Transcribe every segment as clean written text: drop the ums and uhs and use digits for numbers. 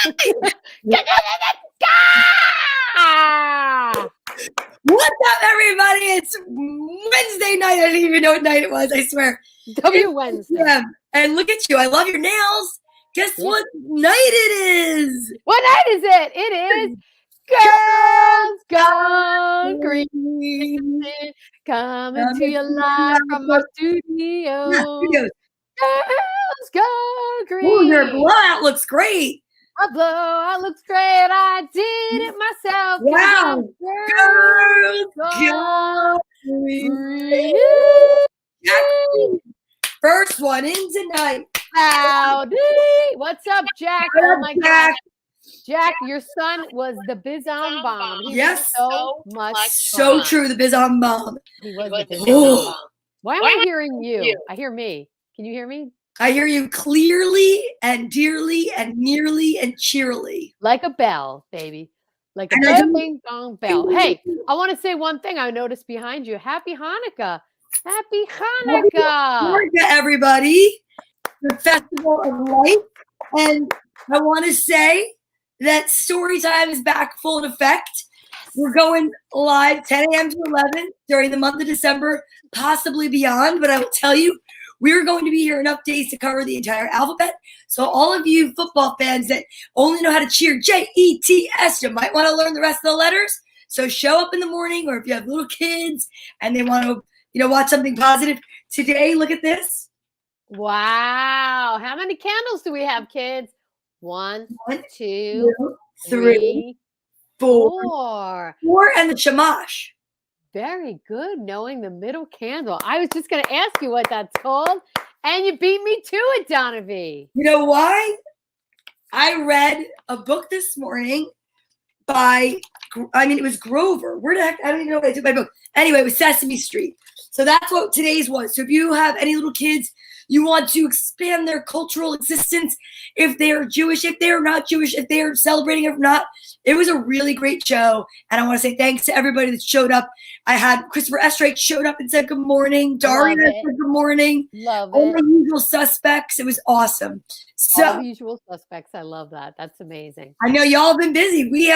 What's up, everybody? It's Wednesday night. I didn't even know what night it was, I swear. Wednesday. Yeah. And look at you. I love your nails. Guess what night it is? What night is it? It is Girls Gone Green. Coming to you live from our studio. Girls Gone Green. Oh, your blowout looks great. My blowout looks great. I did it myself. Wow. Girls Gone Green. First one in tonight. Howdy. What's up, Jack? Oh, my God. Jack, your son was the Bizon Bomb. He yes. Was so much So fun. true, the Bizon Bomb. He was the Bizon Bomb. Why am I hearing you? I hear me. Can you hear me? I hear you clearly and dearly and nearly and cheerily. Like a bell, baby. Like a bing-bong bell. Hey, I want to say one thing I noticed behind you. Happy Hanukkah. Happy Hanukkah. Happy Hanukkah, everybody. The Festival of Light. And I want to say that story time is back full in effect. We're going live 10 a.m. to 11 during the month of December, possibly beyond. But I will tell you, we're going to be here enough days to cover the entire alphabet. So all of you football fans that only know how to cheer Jets, you might want to learn the rest of the letters. So show up in the morning, or if you have little kids and they want to, watch something positive. Today, look at this. Wow. How many candles do we have, kids? One, two, three, four. Four and the shamash. Very good, knowing the middle candle. I was just going to ask you what that's called, and you beat me to it, Donna V. You know why? I read a book this morning it was Grover. Where the heck? I don't even know what I did my book. Anyway, it was Sesame Street. So that's what today's was. So if you have any little kids, you want to expand their cultural existence, if they are Jewish, if they are not Jewish, if they are celebrating or not. It was a really great show. And I want to say thanks to everybody that showed up. I had Christopher Estrake showed up and said good morning. Daria said good morning. Love it. All the usual suspects. It was awesome. So, all the usual suspects. I love that. That's amazing. I know y'all have been busy. We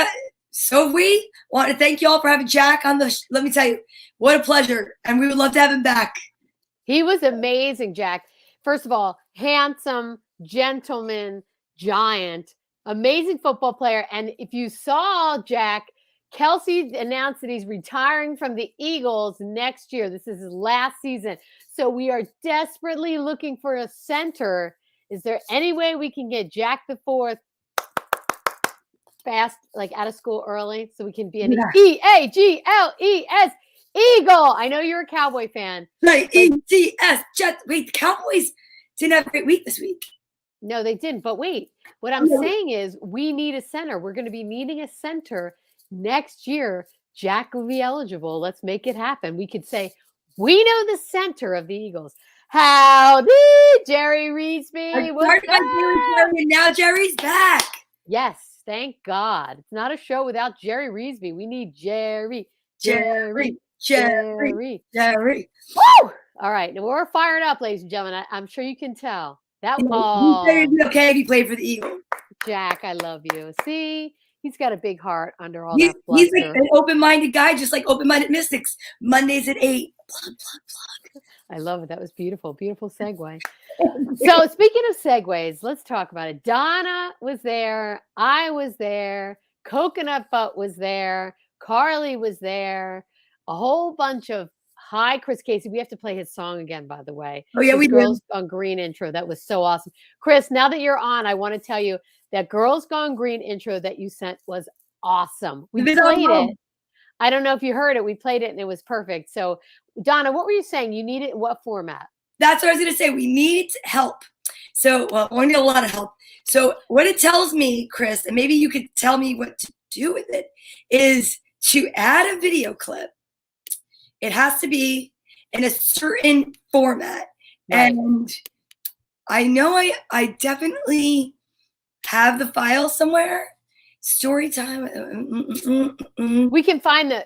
want to thank y'all for having Jack on the let me tell you, what a pleasure. And we would love to have him back. He was amazing, Jack. First of all, handsome, gentleman, giant, amazing football player. And if you saw Jack, Kelsey announced that he's retiring from the Eagles next year. This is his last season. So we are desperately looking for a center. Is there any way we can get Jack the Fourth fast, like out of school early, so we can be an EAGLES Eagle? I know you're a Cowboy fan. Right, ECS Jets. Wait, the Cowboys didn't have a great week this week. No, they didn't. But wait, what I'm saying is we need a center. We're going to be needing a center next year. Jack will be eligible. Let's make it happen. We could say, we know the center of the Eagles. Howdy, Jerry Reesby. Now Jerry's back. Yes, thank God. It's not a show without Jerry Reesby. We need Jerry. Woo! All right. Now we're fired up, ladies and gentlemen. I'm sure you can tell. That it'd be okay if you played for the Eagles. Jack, I love you. See, he's got a big heart under all that bluster. He's like an open-minded guy, just like open-minded mystics. Mondays at 8. Plug. I love it. That was beautiful. Beautiful segue. So speaking of segues, let's talk about it. Donna was there. I was there. Coconut Butt was there. Carly was there. A whole bunch of Chris Casey. We have to play his song again, by the way. Oh, yeah, we Girls Gone Green intro. That was so awesome. Chris, now that you're on, I want to tell you that Girls Gone Green intro that you sent was awesome. We played it. I don't know if you heard it. We played it and it was perfect. So, Donna, what were you saying? You need it in what format? That's what I was going to say. We need help. So, we need a lot of help. So, what it tells me, Chris, and maybe you could tell me what to do with it, is to add a video clip. It has to be in a certain format. Right. And I know I definitely have the file somewhere. Story time. We can find the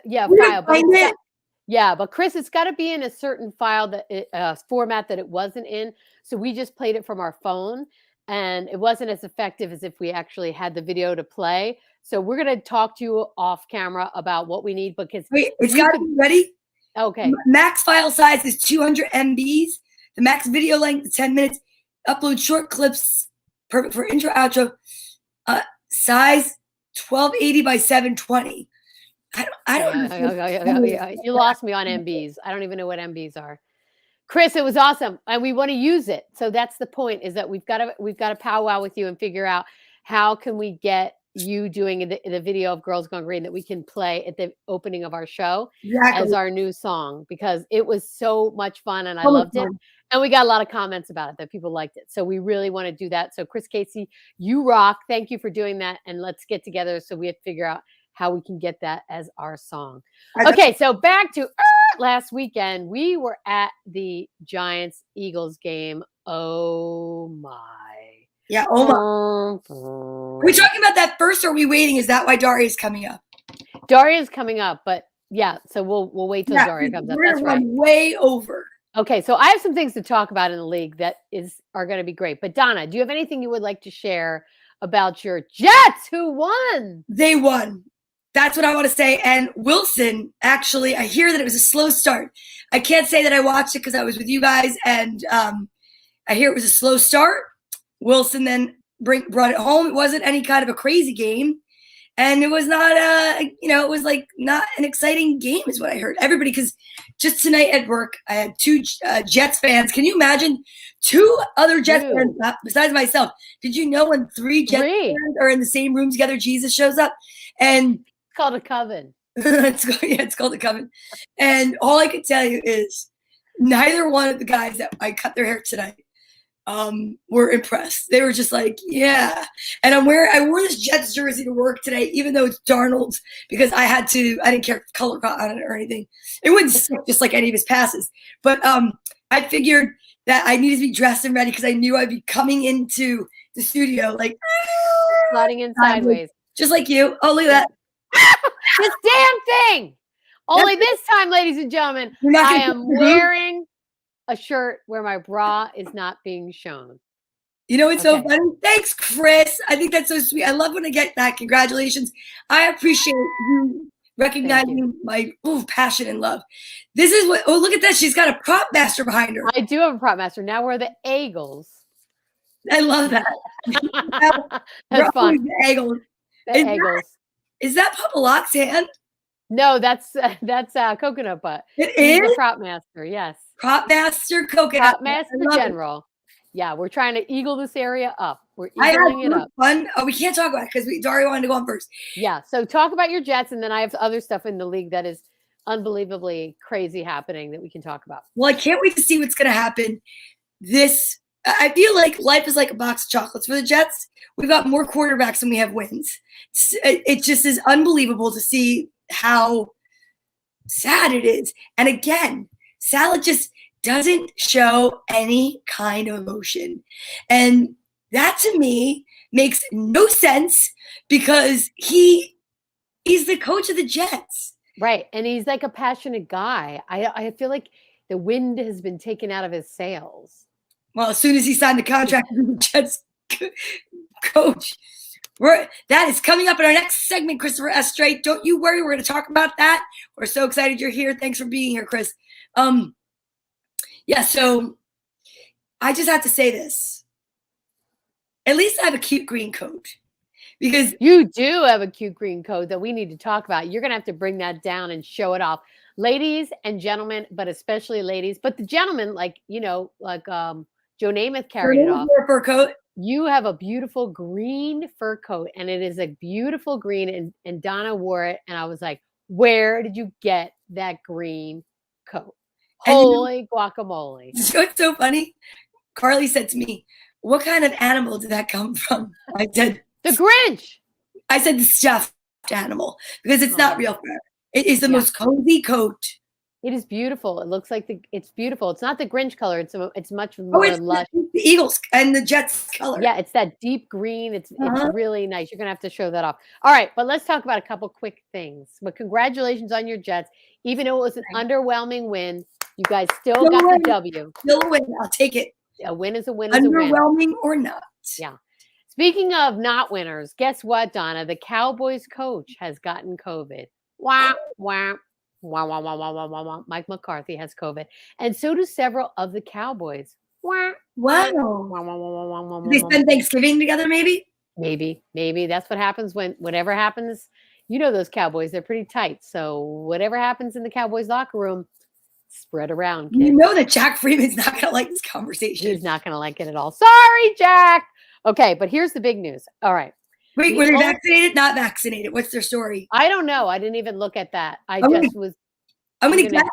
file. But Chris, it's got to be in a certain file that format that it wasn't in. So we just played it from our phone. and it wasn't as effective as if we actually had the video to play. So we're going to talk to you off camera about what we need because wait, it's got to be ready. Okay. Max file size is 200 MBs. The max video length is 10 minutes. Upload short clips, perfect for intro, outro. Size 1280 by 720. I don't. You lost me on MBs. I don't even know what MBs are. Chris, it was awesome, and we want to use it. So that's the point: is that we've got to powwow with you and figure out how can we get you doing the video of Girls Gone Green that we can play at the opening of our show as our new song, because it was so much fun and I loved it. And we got a lot of comments about it that people liked it. So we really want to do that. So Chris Casey, you rock. Thank you for doing that. And let's get together so we have to figure out how we can get that as our song. Okay, so back to last weekend. We were at the Giants-Eagles game. Oh my. Yeah, oh my. Are we talking about that first or are we waiting? Is that why Daria's coming up? Daria's coming up, but yeah, so we'll wait till Daria comes up. That's right. Way over. Okay, so I have some things to talk about in the league that are going to be great. But Donna, do you have anything you would like to share about your Jets who won? They won. That's what I want to say. And Wilson, actually, I hear that it was a slow start. I can't say that I watched it because I was with you guys, and I hear it was a slow start. Wilson then brought it home. It wasn't any kind of a crazy game. And it was not it was like not an exciting game is what I heard. Everybody, because just tonight at work, I had two Jets fans. Can you imagine 2 other Jets fans besides myself? Did you know when 3 Jets fans are in the same room together, Jesus shows up? And it's called a coven. It's called a coven. And all I can tell you is neither one of the guys that I cut their hair tonight were impressed. They were just like, yeah. And I wore this Jets jersey to work today, even though it's Darnold's, because I didn't care color on it or anything. It wouldn't stick just like any of his passes. But I figured that I needed to be dressed and ready because I knew I'd be coming into the studio like sliding in sideways. Just like you. Oh, look at that. This damn thing. Only this time, ladies and gentlemen, I am wearing a shirt where my bra is not being shown. You know, it's so funny. Thanks, Chris. I think that's so sweet. I love when I get that. Congratulations. I appreciate you recognizing my passion and love. This is what, look at that. She's got a prop master behind her. I do have a prop master. Now we're the Eagles. I love that. That's fun. The Eagles. Is that Papa Locke's hand? No, that's Coconut Butt. It He's is? the prop master, yes. Prop master Coconut. Prop master general. Yeah, we're trying to eagle this area up. We're eagling it up. Fun. Oh, we can't talk about it because Daria wanted to go on first. Yeah, so talk about your Jets, and then I have other stuff in the league that is unbelievably crazy happening that we can talk about. Well, I can't wait to see what's going to happen. I feel like life is like a box of chocolates for the Jets. We've got more quarterbacks than we have wins. It just is unbelievable to see how sad it is. And again, Salad just doesn't show any kind of emotion. And that to me makes no sense because he's the coach of the Jets. Right. And he's like a passionate guy. I feel like the wind has been taken out of his sails. Well, as soon as he signed the contract with the Jets coach, that is coming up in our next segment, Christopher S. Strait. Don't you worry. We're going to talk about that. We're so excited you're here. Thanks for being here, Chris. So I just have to say this. At least I have a cute green coat. Because you do have a cute green coat that we need to talk about. You're going to have to bring that down and show it off. Ladies and gentlemen, but especially ladies. But the gentlemen, Joe Namath carried it off. Fur coat. You have a beautiful green fur coat, and it is a beautiful green, and Donna wore it, and I was like, where did you get that green coat? Holy guacamole. You know what's so funny? Carly said to me, what kind of animal did that come from? I said, the Grinch. I said the stuffed animal because it's not real fur. It is the most cozy coat. It is beautiful. It looks like it's beautiful. It's not the Grinch color. It's much more lush. The Eagles and the Jets color. Yeah, it's that deep green. It's really nice. You're going to have to show that off. All right, but let's talk about a couple quick things. But congratulations on your Jets. Even though it was an underwhelming win, you guys still got the W. Still a win. I'll take it. A win is a win is a win. Underwhelming or not. Yeah. Speaking of not winners, guess what, Donna? The Cowboys coach has gotten COVID. Wah, wah, wah, wah, wah, wah, wah, wah, wah. Mike McCarthy has COVID. And so do several of the Cowboys. Wah, wah, Wow. wah, wah, wah, wah, wah, wah, Did they wah, spend Thanksgiving together, maybe? Maybe that's what happens when whatever happens. You know those Cowboys, they're pretty tight. So whatever happens in the Cowboys locker room, spread around, kids. You know that Jack Freeman's not going to like this conversation. He's not going to like it at all. Sorry, Jack. Okay, but here's the big news. All right. Wait, were they vaccinated? Not vaccinated. What's their story? I don't know. I didn't even look at that. I'm going to guess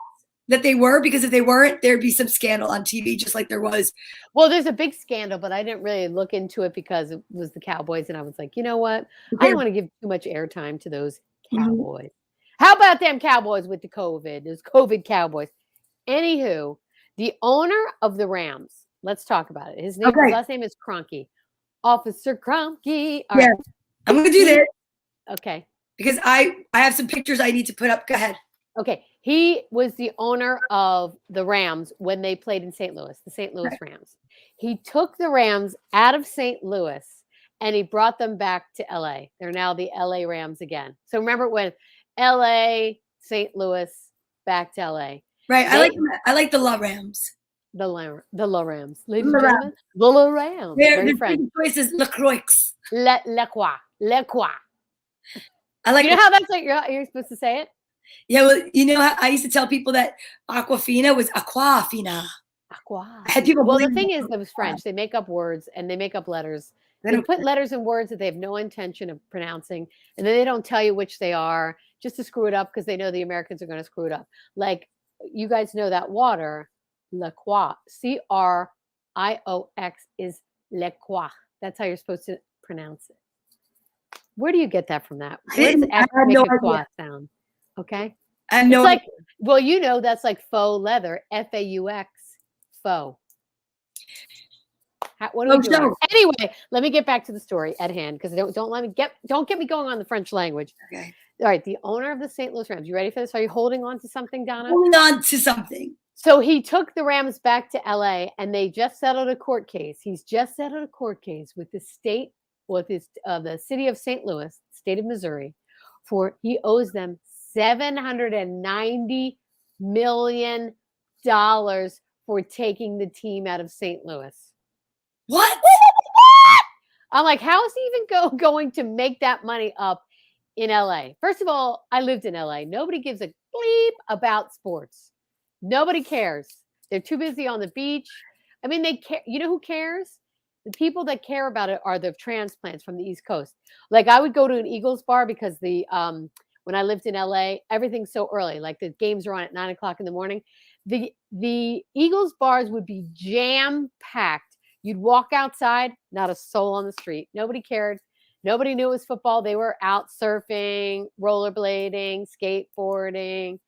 that they were, because if they weren't, there'd be some scandal on TV, just like there was. Well, there's a big scandal, but I didn't really look into it because it was the Cowboys, and I was like, you know what? I don't want to give too much airtime to those Cowboys. How about them Cowboys with the COVID? Those COVID Cowboys. Anywho, the owner of the Rams. Let's talk about it. His last name is Kroenke. Officer Kroenke. All right. I'm going to do this. Okay. Because I have some pictures I need to put up. Go ahead. Okay. He was the owner of the Rams when they played in St. Louis, the St. Louis Rams. He took the Rams out of St. Louis and he brought them back to LA. They're now the LA Rams again. So remember when LA, St. Louis, back to LA. Right. I like the La Rams. The La Rams. Ladies and gentlemen, the La Rams. Their choice is Le Croix. Le Croix. I like. You know how that's like you're supposed to say it? Yeah, well, you know how I used to tell people that Aquafina was Aquafina. Aqua. I had people. Well, the thing is, that was French. They make up words and they make up letters. They put letters and words that they have no intention of pronouncing, and then they don't tell you which they are just to screw it up because they know the Americans are going to screw it up. Like you guys know that water, Le Croix, Criox is Le Croix. That's how you're supposed to pronounce it. Where do you get that from? That where does X make a croix sound? Okay, I know. It's like, well, you know, that's like faux leather. FAUX, faux. What are we doing? Anyway, let me get back to the story at hand because don't get me going on the French language. Okay. All right. The owner of the St. Louis Rams. You ready for this? Are you holding on to something, Donna? Holding on to something. So he took the Rams back to LA and they just settled a court case. He's just settled a court case with the state, with the city of St. Louis, state of Missouri, for he owes them $790 million for taking the team out of St. Louis. What? I'm like, how is he even going to make that money up in LA? First of all, I lived in LA. Nobody gives a bleep about sports. Nobody cares. They're too busy on the beach. I mean, they care. You know who cares? The people that care about it are the transplants from the East Coast. Like I would go to an Eagles bar because when I lived in LA, everything's so early. Like the games are on at 9:00 in the morning. The Eagles bars would be jam packed. You'd walk outside, not a soul on the street. Nobody cared. Nobody knew it was football. They were out surfing, rollerblading, skateboarding,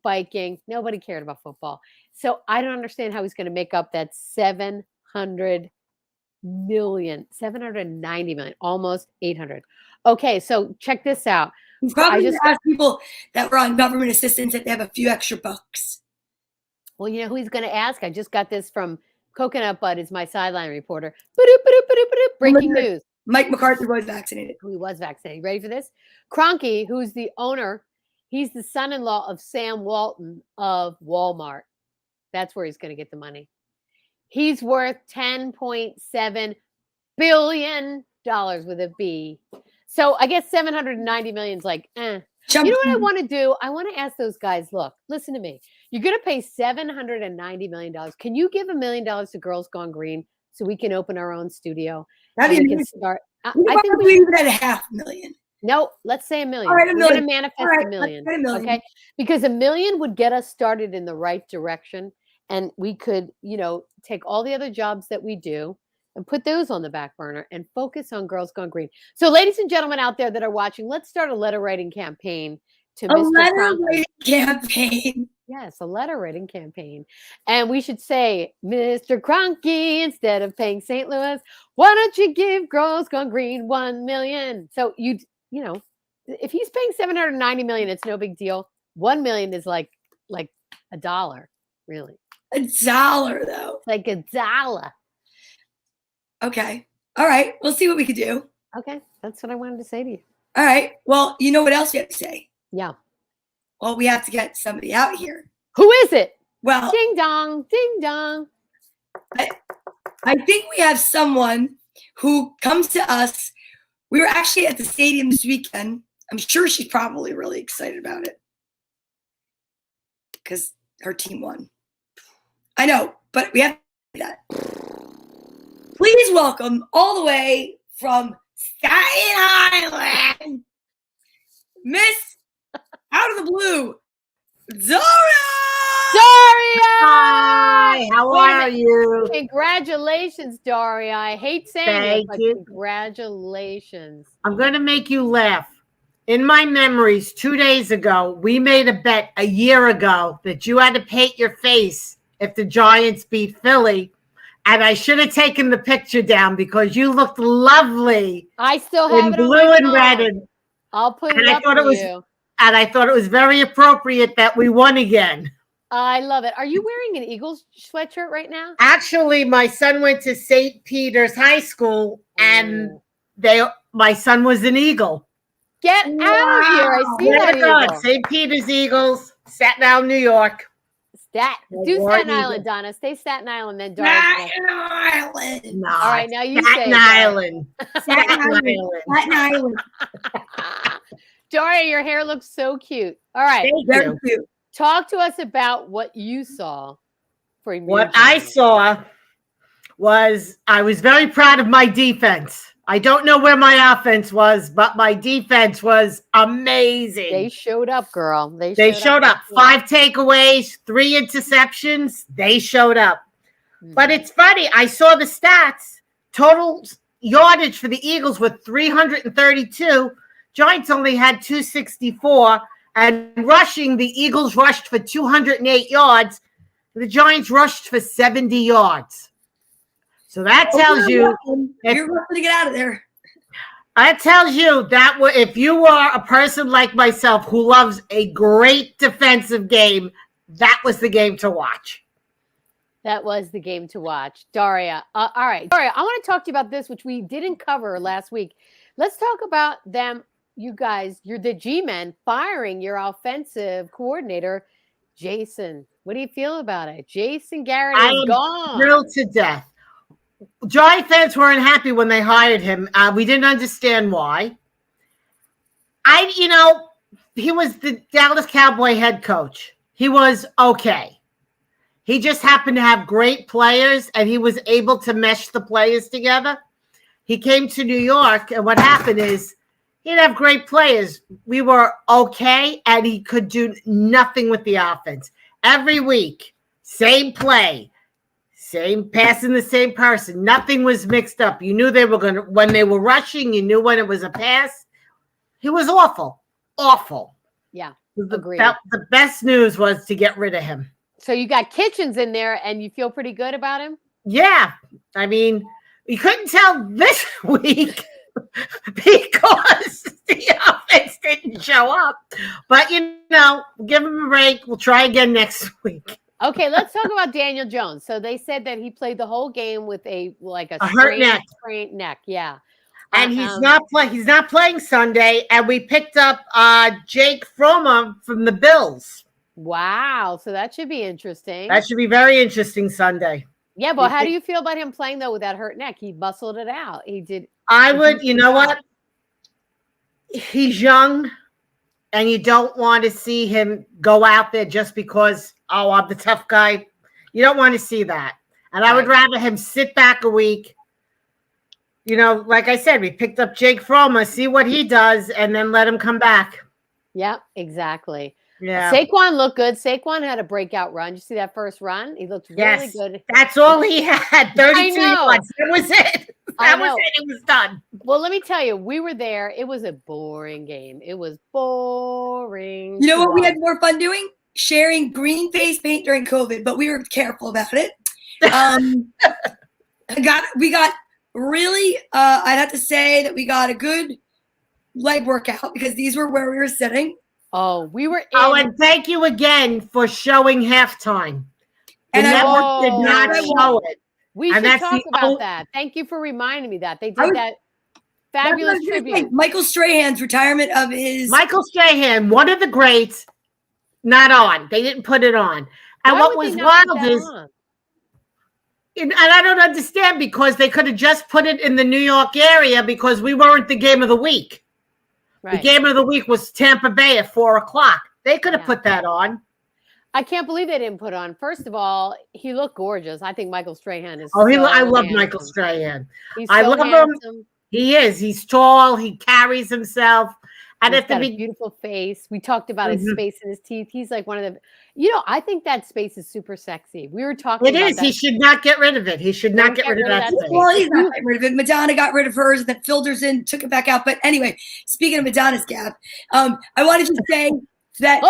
biking. Nobody cared about football. So I don't understand how he's going to make up that $790 million, almost 800. Okay, so check this out. He's probably just asked people that were on government assistance if they have a few extra bucks. Well, you know who he's going to ask? I just got this from Coconut Bud, is my sideline reporter. Breaking news. Mike McCarthy was vaccinated. He was vaccinated. Ready for this? Kroenke, who's the owner, he's the son-in-law of Sam Walton of Walmart. That's where he's going to get the money. He's worth $10.7 billion with a B. So I guess $790 million is like, You know what I want to do? I want to ask those guys, look, listen to me. You're going to pay $790 million. Can you give $1 million to Girls Gone Green so we can open our own studio? We can start. I think we even at $500,000. No, let's say $1 million. All right, We're going to manifest $1 million. Okay. Because $1 million would get us started in the right direction. And we could, take all the other jobs that we do and put those on the back burner and focus on Girls Gone Green. So ladies and gentlemen out there that are watching, let's start a letter writing campaign to Mr. letter writing campaign. Yes, a letter writing campaign. And we should say, Mr. Kroenke, instead of paying St. Louis, why don't you give Girls Gone Green $1 million? So if he's paying $790 million, it's no big deal. $1 million is like $1, really. $1 though. It's like $1. Okay. All right. We'll see what we can do. Okay, that's what I wanted to say to you. All right. Well, you know what else you have to say? Yeah. Well, we have to get somebody out here. Who is it? Well, Ding dong, ding dong. I think we have someone who comes to us. We were actually at the stadium this weekend. I'm sure she's probably really excited about it because her team won. I know, but we have to do that. Please welcome all the way from Staten Island, Miss Out of the Blue, Daria! Hi, how are you? Congratulations, Daria. I hate saying it, but congratulations. I'm going to make you laugh. In my memories, 2 days ago, we made a bet a year ago that you had to paint your face if the Giants beat Philly. And I should have taken the picture down because you looked lovely. I still have in it blue on my and phone. red. And I'll put it up for you. And I thought it was very appropriate that we won again. I love it. Are you wearing an Eagles sweatshirt right now? Actually, my son went to St. Peter's High School, and my son was an Eagle. Get out of here. I see that Eagle. St. Peter's Eagles, Staten Island, New York. Do Staten Island, Donna. Stay Staten Island, then Daria. Staten Island. No, all right, now you Staten say Island. Staten Island. Staten Island. Daria, your hair looks so cute. All right. Very cute. Talk to us about what you saw for What I saw was I was very proud of my defense. I don't know where my offense was, but my defense was amazing. They showed up, girl. They showed up. 5 takeaways, 3 interceptions. They showed up. Mm-hmm. But it's funny. I saw the stats. Total yardage for the Eagles were 332. Giants only had 264. And rushing, the Eagles rushed for 208 yards. The Giants rushed for 70 yards. So that tells you you're going to get out of there. That tells you that if you are a person like myself who loves a great defensive game, that was the game to watch. That was the game to watch. Daria. All right. Daria, I want to talk to you about this, which we didn't cover last week. Let's talk about them. You guys, you're the G-men firing your offensive coordinator, Jason. What do you feel about it? Jason Garrett is gone. Thrilled to death. Giant fans weren't happy when they hired him. We didn't understand why. He was the Dallas Cowboy head coach. He was okay. He just happened to have great players, and he was able to mesh the players together. He came to New York, and what happened is he didn't have great players. We were okay, and he could do nothing with the offense. Every week, same play. Same passing the same person. Nothing was mixed up. You knew they were going to, when they were rushing, you knew when it was a pass. He was awful. Awful. Yeah. Agreed. The best news was to get rid of him. So you got Kitchens in there and you feel pretty good about him? Yeah. I mean, you couldn't tell this week because the offense didn't show up. But, give him a break. We'll try again next week. Okay, let's talk about Daniel Jones. So they said that he played the whole game with a sprained neck. Yeah, and he's not playing Sunday. And we picked up Jake Fromm from the Bills. Wow, so that should be interesting. That should be very interesting Sunday. Yeah, but how do you feel about him playing though with that hurt neck? He muscled it out. He did. I would. You know what? He's young. And you don't want to see him go out there just because, I'm the tough guy. You don't want to see that. And I would rather him sit back a week. Like I said, we picked up Jake Fromm, see what he does, and then let him come back. Yeah, exactly. Yeah. Saquon looked good. Saquon had a breakout run. Did you see that first run? He looked really good. That's all he had. 32 yards. That was it. That was it. It was done. Well, let me tell you, we were there. It was a boring game. It was boring. You know what we had more fun doing? Sharing green face paint during COVID, but we were careful about it. We got really, I'd have to say that we got a good leg workout because these were where we were sitting. Oh, we were in. Oh, and thank you again for showing halftime. The And network did not show it. We And should that's talk the about that. Thank you for reminding me that. They did that fabulous tribute. Michael Strahan's retirement of his. Michael Strahan, one of the greats, not on. They didn't put it on. And Why what would was they not put wild that is, on? and I don't understand, because they could have just put it in the New York area, because we weren't the game of the week. Right. The game of the week was Tampa Bay at 4:00. They could have put that on. I can't believe they didn't put on. First of all, he looked gorgeous. I think Michael Strahan is. I love handsome. Michael Strahan. I love handsome. him. He is. He's tall. He carries himself. And He's got a beautiful face. We talked about his space in his teeth. He's like one of the, I think that space is super sexy. We were talking about it is. He should not get rid of it. He should not get rid of that space. Well, he's not getting rid of it. Madonna got rid of hers, and then filled hers in, took it back out. But anyway, speaking of Madonna's gap, I wanted to say that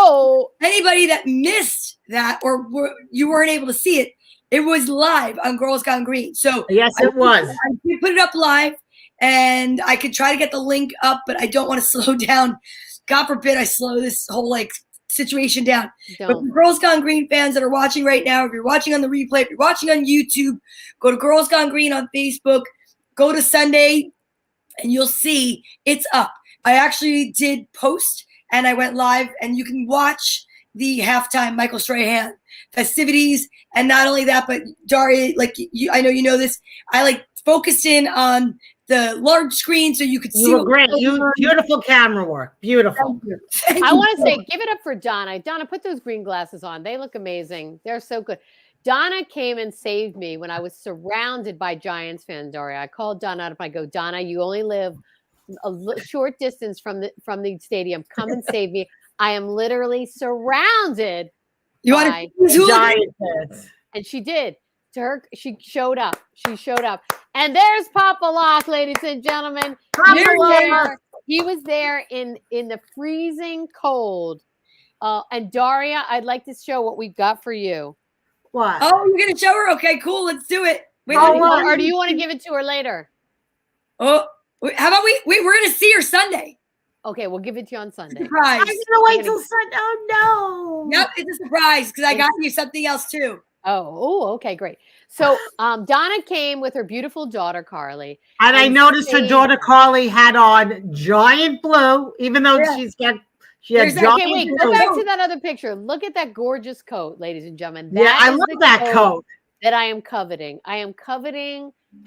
anybody that missed that or you weren't able to see it, it was live on Girls Gone Green. So yes, it was. I put it up live. And I could try to get the link up, but I don't want to slow down. God forbid I slow this whole situation down. But the Girls Gone Green fans that are watching right now, if you're watching on the replay, if you're watching on YouTube, go to Girls Gone Green on Facebook, go to Sunday, and you'll see it's up. I actually did post, and I went live, and you can watch the halftime Michael Strahan festivities. And not only that, but Daria, I know you know this, I focused in on the large screen so you could see. You were great. Beautiful camera work. Beautiful. Thank you. I want to say, give it up for Donna. Donna, put those green glasses on. They look amazing. They're so good. Donna came and saved me when I was surrounded by Giants fans, Daria. I called Donna up. I go, Donna, you only live a short distance from the stadium. Come and save me. I am literally surrounded by Giants fans. And she did. To her, she showed up. And there's Papa Locke, ladies and gentlemen. He was there in the freezing cold. And Daria, I'd like to show what we've got for you. What? Oh, you're going to show her? Okay, cool. Let's do it. Wait, or do you want to give it to her later? Oh, how about we're going to see her Sunday. Okay, we'll give it to you on Sunday. Surprise. I'm going to wait till Sunday. Oh, no. Yep, it's a surprise because I got you something else too. Oh, okay, great. So Donna came with her beautiful daughter, Carly. And I noticed her daughter, Carly, had on giant blue, even though she had giant Okay, wait, go back to that other picture. Look at that gorgeous coat, ladies and gentlemen. I love that coat. That I am coveting.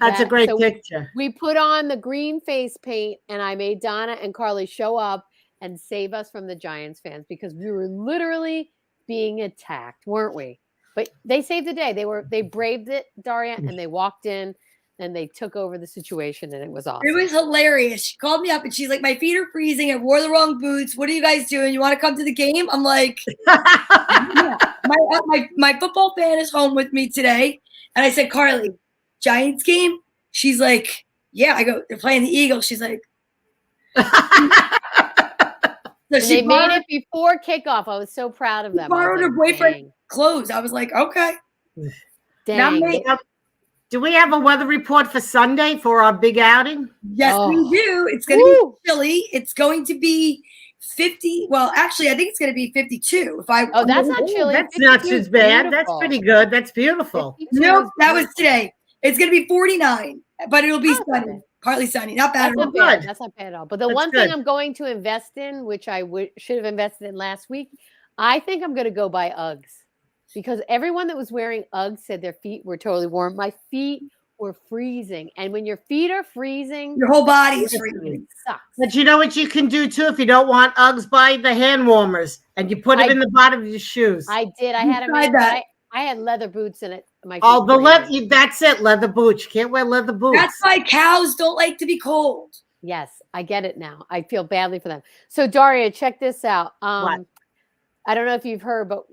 That's a great picture. We put on the green face paint, and I made Donna and Carly show up and save us from the Giants fans because we were literally being attacked, weren't we? But they saved the day. They braved it, Daria, and they walked in and they took over the situation, and it was awesome. It was hilarious. She called me up and she's like, "My feet are freezing. I wore the wrong boots. What are you guys doing? You want to come to the game?" I'm like, yeah. My football fan is home with me today. And I said, "Carly, Giants game?" She's like, "Yeah." I go, "They're playing the Eagles." She's like, they made it before kickoff. I was so proud of them. Borrowed her boyfriend clothes. I was like, okay. Dang. Now, do we have a weather report for Sunday for our big outing? Yes, we do. It's going to be chilly. It's going to be 50. Well, actually, I think it's going to be 52. That's not chilly. That's not too bad. That's pretty good. That's beautiful. Nope, that was today. It's going to be 49, but it'll be sunny. Partly sunny. Not bad at all. That's not bad at all. But the one thing I'm going to invest in, which I should have invested in last week, I think I'm going to go buy Uggs. Because everyone that was wearing Uggs said their feet were totally warm. My feet were freezing. And when your feet are freezing, your whole body is freezing. It sucks. But you know what you can do too if you don't want Uggs, buy the hand warmers and you put them in the bottom of your shoes. I did. I had leather boots in it. The leather. That's it. Leather boots. You can't wear leather boots. That's why cows don't like to be cold. Yes, I get it now. I feel badly for them. So Daria, check this out. What? I don't know if you've heard, but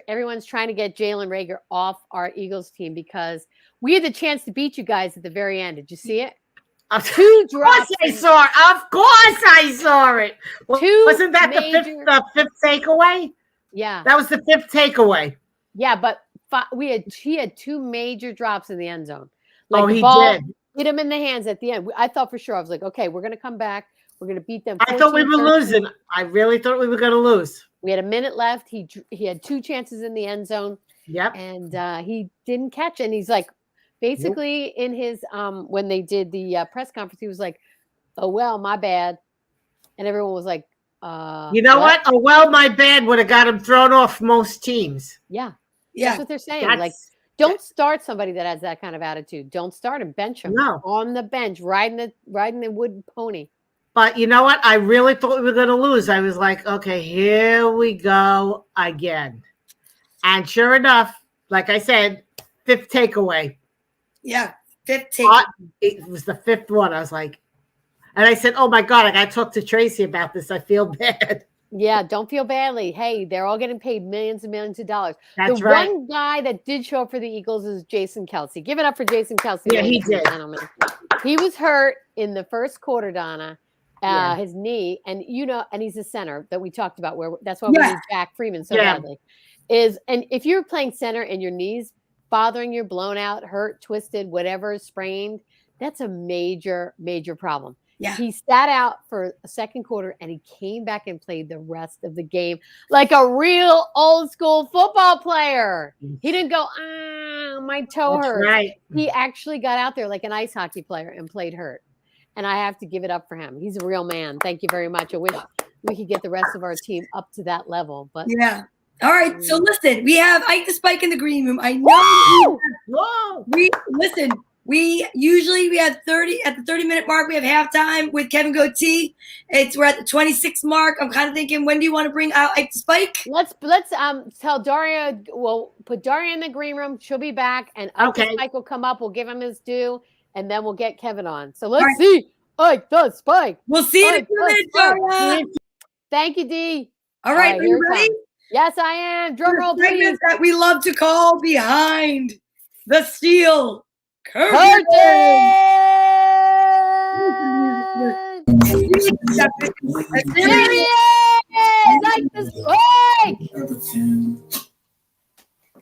everyone's trying to get Jalen Reagor off our Eagles team because we had the chance to beat you guys at the very end. Did you see it? 2 drops. Of course I saw it. Wasn't that the fifth takeaway? Yeah. That was the 5th takeaway. Yeah, but he had 2 major drops in the end zone. He did. Hit him in the hands at the end. I thought for sure, I was like, okay, we're going to come back. We're going to beat them. I thought we were 14-13. losing. I really thought we were going to lose. We had a minute left. He had 2 chances in the end zone. Yep. And he didn't catch. And he's like, basically in his when they did the press conference, he was like, "Oh well, my bad," and everyone was like, "You know what? Oh well, my bad would have got him thrown off most teams." Yeah, that's what they're saying. Like, don't start somebody that has that kind of attitude. Don't start him. Bench him on the bench, riding the wooden pony. But you know what? I really thought we were going to lose. I was like, okay, here we go again. And sure enough, like I said, 5th takeaway. Yeah, 5th takeaway. It was the 5th one. I was like, and I said, oh my God, I got to talk to Tracy about this. I feel bad. Yeah, don't feel badly. Hey, they're all getting paid millions and millions of dollars. That's the right. one guy that did show up for the Eagles is Jason Kelsey. Give it up for Jason Kelsey. Yeah, he did. He was hurt in the first quarter, Donna. His knee, and and he's a center that we talked about. Where that's why we need Jack Freeman so badly. And if you're playing center and your knees bothering you, blown out, hurt, twisted, whatever, sprained, that's a major, major problem. Yeah. He sat out for a second quarter and he came back and played the rest of the game like a real old school football player. He didn't go, my toe hurts. Right. He actually got out there like an ice hockey player and played hurt. And I have to give it up for him. He's a real man. Thank you very much. I wish we could get the rest of our team up to that level. But yeah. All right. So listen, we have Ike the Spike in the green room. I know. Whoa! We usually have 30 at the 30-minute mark. We have halftime with Kevin Gootee. We're at the 26 mark. I'm kind of thinking, when do you want to bring out Ike the Spike? Let's tell Daria. We'll put Daria in the green room. She'll be back, and Ike the Spike will come up. We'll give him his due, and then we'll get Kevin on. So let's see Ike the Spike. We'll see you in a few minutes, Daria. Thank you, D. All right, are you ready? Yes, I am. Drum roll, please. That we love to call Behind the Steel Curtain. There he is! Ike the Spike!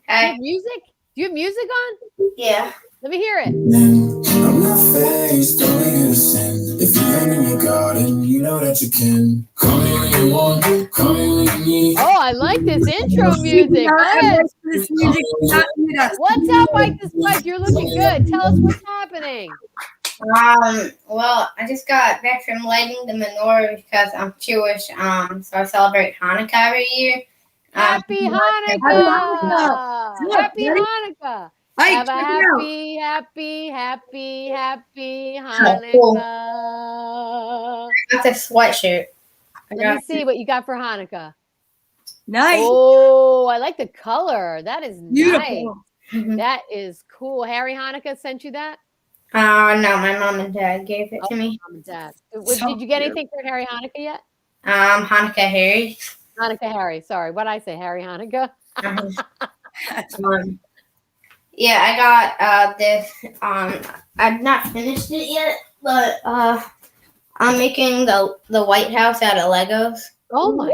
Hey. Music? Do you have music on? Yeah. Let me hear it. I'm not faced, don't innocent. If you aim in your garden, you know that you can. Call me when you want, call me when you need. Oh, I like this intro music. What's up, Ike the Spike? You're looking good. Tell us what's happening. Well, I just got back from lighting the menorah because I'm Jewish. So I celebrate Hanukkah every year. Happy Hanukkah! Happy Hanukkah! Have a happy Hanukkah. Cool. I got this sweatshirt. Let me see what you got for Hanukkah. Nice. Oh, I like the color. That is beautiful. Nice. That is cool. Harry Hanukkah sent you that? No, my mom and dad gave it to me. Mom and dad. Did you get anything for Harry Hanukkah yet? Hanukkah Harry. Hanukkah Harry. Sorry, what did I say? Harry Hanukkah? That's fun. Yeah, I got this. I've not finished it yet, but I'm making the White House out of Legos. Oh my!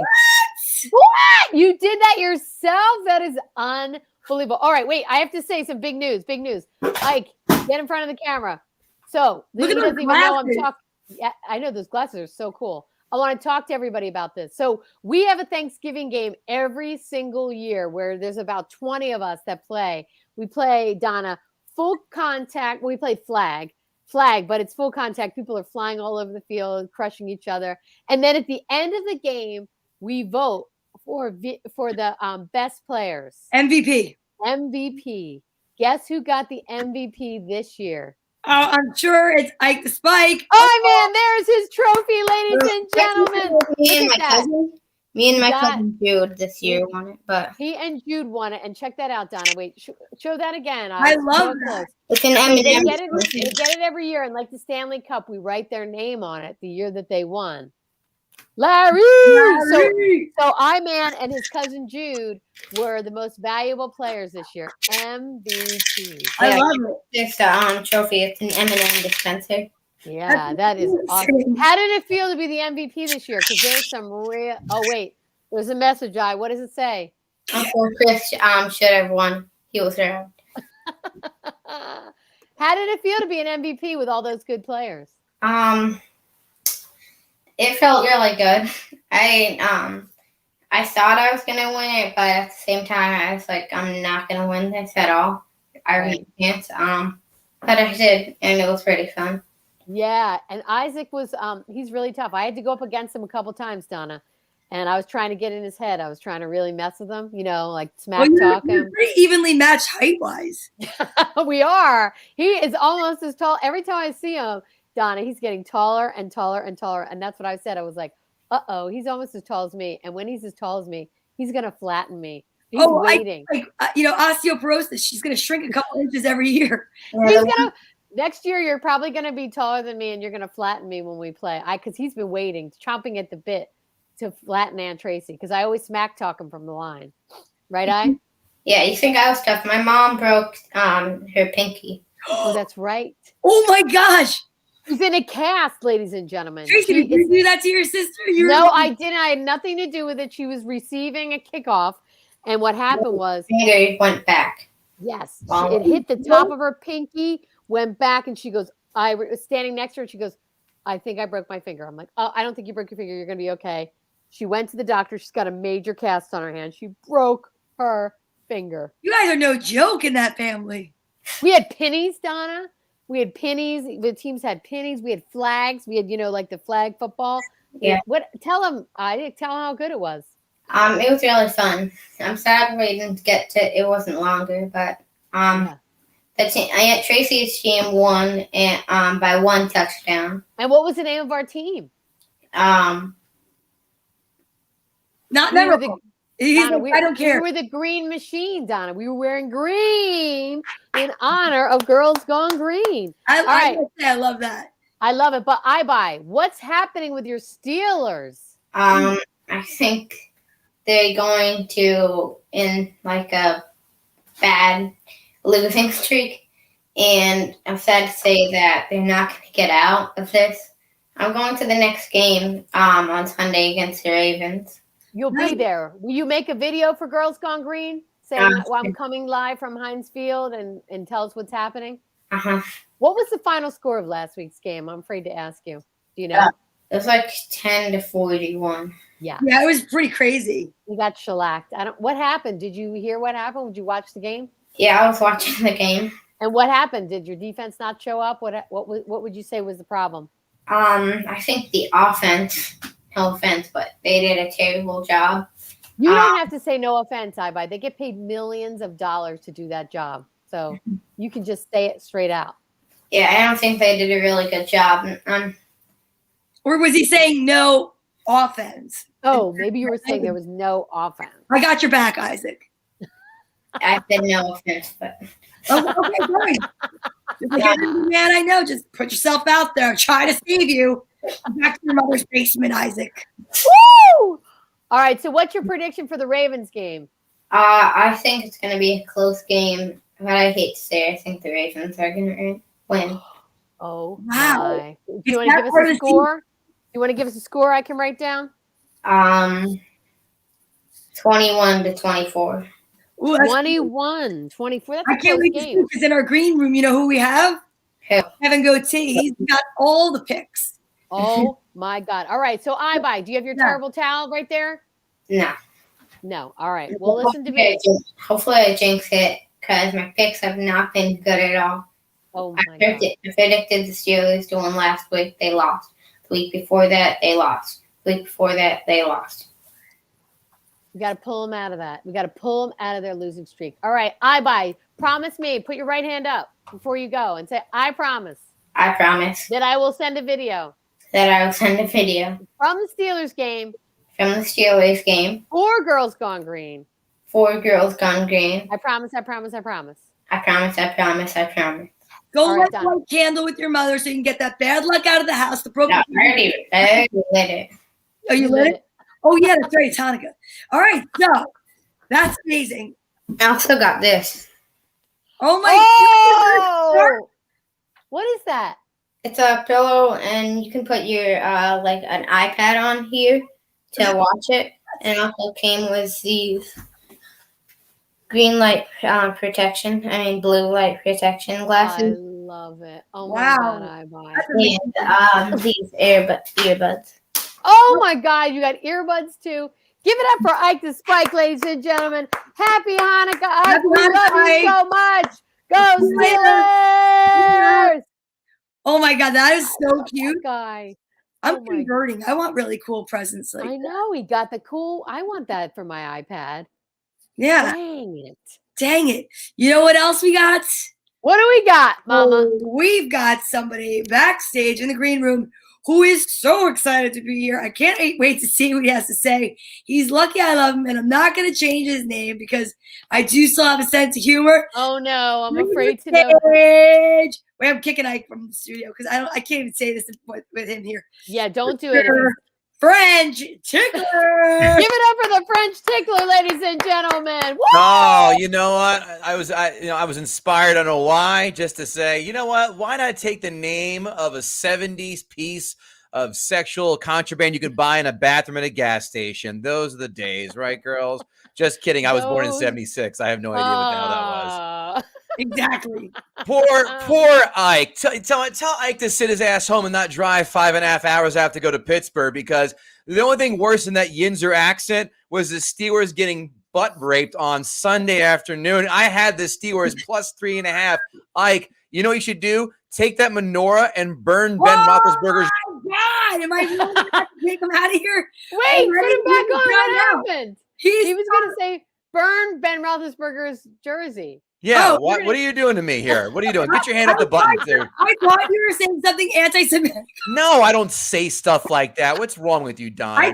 What? You did that yourself? That is unbelievable. All right, wait. I have to say some big news. Big news. Ike, get in front of the camera. So Look at he those doesn't even know I'm glasses. talking. Yeah, I know those glasses are so cool. I want to talk to everybody about this. So we have a Thanksgiving game every single year where there's about 20 of us that play. We play, Donna, full contact. We play flag, but it's full contact. People are flying all over the field, crushing each other. And then at the end of the game, we vote for the best players. MVP. Guess who got the MVP this year? I'm sure it's Ike the Spike. Oh, man, there's his trophy, ladies and gentlemen. Me and my cousin Jude this year won it, but he and Jude won it. And check that out, Donna. Wait, show that again. I love that. It's an They M&M. get it every year, and like the Stanley Cup, we write their name on it the year that they won. Larry! So I-Man and his cousin Jude were the most valuable players this year. MVP. I love it. It's a trophy. It's an M&M dispenser. Yeah, that is awesome. How did it feel to be the MVP this year? Because there's some real. Oh wait, there's a message. What does it say? Uncle Chris should have won. He was around. How did it feel to be an MVP with all those good players? It felt really good. I thought I was gonna win it, but at the same time, I was like, I'm not gonna win this at all. I really can't. But I did, and it was pretty fun. Yeah, and Isaac was he's really tough. I had to go up against him a couple times, Donna, and I was trying to get in his head. I was trying to really mess with him, like smack talk him. You're pretty evenly matched height-wise. We are. He is almost as tall. Every time I see him, Donna, he's getting taller and taller and taller, and that's what I said. I was like, uh-oh, he's almost as tall as me, and when he's as tall as me, he's gonna flatten me. He's waiting. Osteoporosis. She's gonna shrink a couple inches every year. Next year, you're probably going to be taller than me, and you're going to flatten me when we play. Because he's been waiting, chomping at the bit to flatten Aunt Tracy. Because I always smack talk him from the line, right, I? Yeah, you think I was tough? My mom broke her pinky. Oh, that's right. Oh my gosh! She's in a cast, ladies and gentlemen. Tracy, did you do that to your sister? No, I didn't. I had nothing to do with it. She was receiving a kickoff, and what happened was finger went back. Yes, it hit the top of her pinky. Went back and she goes, I was standing next to her and she goes, I think I broke my finger. I'm like, oh, I don't think you broke your finger. You're going to be okay. She went to the doctor. She's got a major cast on her hand. She broke her finger. You guys are no joke in that family. We had pennies, Donna. We had pennies. The teams had pennies. We had flags. We had, like the flag football. Yeah. Tell them how good it was. It was really fun. I'm sad we didn't get to, it wasn't longer, but, yeah. Tracy's team won by 1 touchdown. And what was the name of our team? Not memorable. I don't care. We were the Green Machine, Donna. We were wearing green in honor of Girls Gone Green. I love that. I love it. But what's happening with your Steelers? I think they're going to in like a bad losing streak, and I'm sad to say that they're not going to get out of this. I'm going to the next game on Sunday against the Ravens. You'll be there. Will you make a video for Girls Gone Green saying I'm coming live from Heinz Field and tell us what's happening? Uh-huh. What was the final score of last week's game? I'm afraid to ask you. Do you know? It was like 10-41. Yeah. Yeah, it was pretty crazy. We got shellacked. What happened? Did you hear what happened? Did you watch the game? Yeah, I was watching the game. And what happened? Did your defense not show up? What would you say was the problem? I think the offense, no offense, but they did a terrible job. You don't have to say no offense, Ibai. They get paid millions of dollars to do that job. So you can just say it straight out. Yeah, I don't think they did a really good job. Or was he saying no offense? Oh, maybe you were saying there was no offense. I got your back, Isaac. I said no offense, but okay, great. Man, I know. Just put yourself out there. Try to save you. Back to your mother's basement, Isaac. Woo! All right. So, what's your prediction for the Ravens game? I think it's going to be a close game, but I hate to say, I think the Ravens are going to win. Oh wow! My. Do you want to give us a score? You want to give us a score I can write down? 21-24. Ooh, 21-24. I can't wait to see because in our green room, you know who we have? Who? Kevin Gootee. He's got all the picks. Oh my God! All right, so Ibai, do you have your terrible towel right there? No. All right. Well, listen to me. Hopefully, I jinx it because my picks have not been good at all. Oh my God! I predicted the Steelers to win last week. They lost. The week before that, they lost. The week before that, they lost. We got to pull them out of that. We got to pull them out of their losing streak. All right, Ibai, promise me. Put your right hand up before you go and say, "I promise." I promise that I will send a video. That I will send a video from the Steelers game. From the Steelers game. For Girls Gone Green. For Girls Gone Green. I promise. I promise. I promise. I promise. I promise. I promise. Go light a candle with your mother so you can get that bad luck out of the house. The broken. No, I already lit it. Oh, you lit it? Oh, yeah, that's right. It's Hanukkah. All right, so that's amazing. I also got this. Oh, my God. What is that? It's a pillow, and you can put your, like, an iPad on here to watch it. And also came with these blue light protection glasses. I love it. Oh, my God, Ibai. And these earbuds. Oh my God, you got earbuds too. Give it up for Ike the Spike, ladies and gentlemen. Happy Hanukkah, Ike. Happy We Hanukkah, love you Ike. so much. Go See you later. Steelers! Oh my God, that is so cute. Guy. I'm converting. I want really cool presents like I know he got the cool. I want that for my iPad. Yeah. Dang it. You know what else we got? What do we got, Mama? Oh, we've got somebody backstage in the green room who is so excited to be here. I can't wait to see what he has to say. He's lucky I love him, and I'm not going to change his name because I do still have a sense of humor. Oh, no. I'm afraid to know. Wait, I'm kicking Ike from the studio because I can't even say this with him here. Yeah, don't do it. French tickler. Give it up for the French tickler, ladies and gentlemen. Woo! Oh, you know what? I was inspired. I don't know why. Just to say, you know what? Why not take the name of a 70s piece of sexual contraband you can buy in a bathroom at a gas station? Those are the days, right, girls? Just kidding. I was born in 76. I have no idea what the hell that was. Exactly. Poor Ike. Tell Ike to sit his ass home and not drive 5.5 hours out to go to Pittsburgh, because the only thing worse than that Yinzer accent was the Steelers getting butt raped on Sunday afternoon. I had the Steelers plus 3.5. Ike, you know what you should do? Take that menorah and burn Ben Roethlisberger's. Oh my God! Am I going to take him out of here? Wait, put him back on. What happened? He was going to say burn Ben Roethlisberger's jersey. Yeah, what are you doing to me here? What are you doing? Get your hand up the button, dude. I thought you were saying something anti-Semitic. No, I don't say stuff like that. What's wrong with you, Donna? I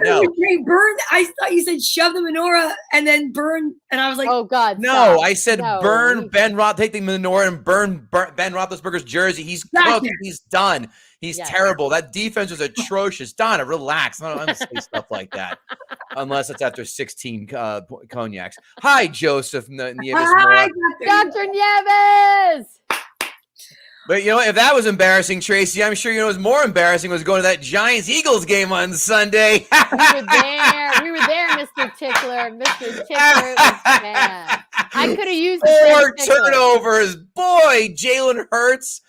thought you said shove the menorah and then burn, and I was like, oh God. No, I said burn Ben Roth. Take the menorah and burn Ben Roethlisberger's jersey. He's cooked. He's done. He's terrible. That defense was atrocious. Donna, relax. I don't say stuff like that unless it's after 16 cognacs. Hi, Joseph Nieves. Hi, Dr. Nieves. But you know, if that was embarrassing, Tracy, I'm sure you know what was more embarrassing was going to that Giants-Eagles game on Sunday. We were there, Mr. Tickler. Mr. Tickler was bad. I could have used the 4 turnovers. Boy, Jalen Hurts.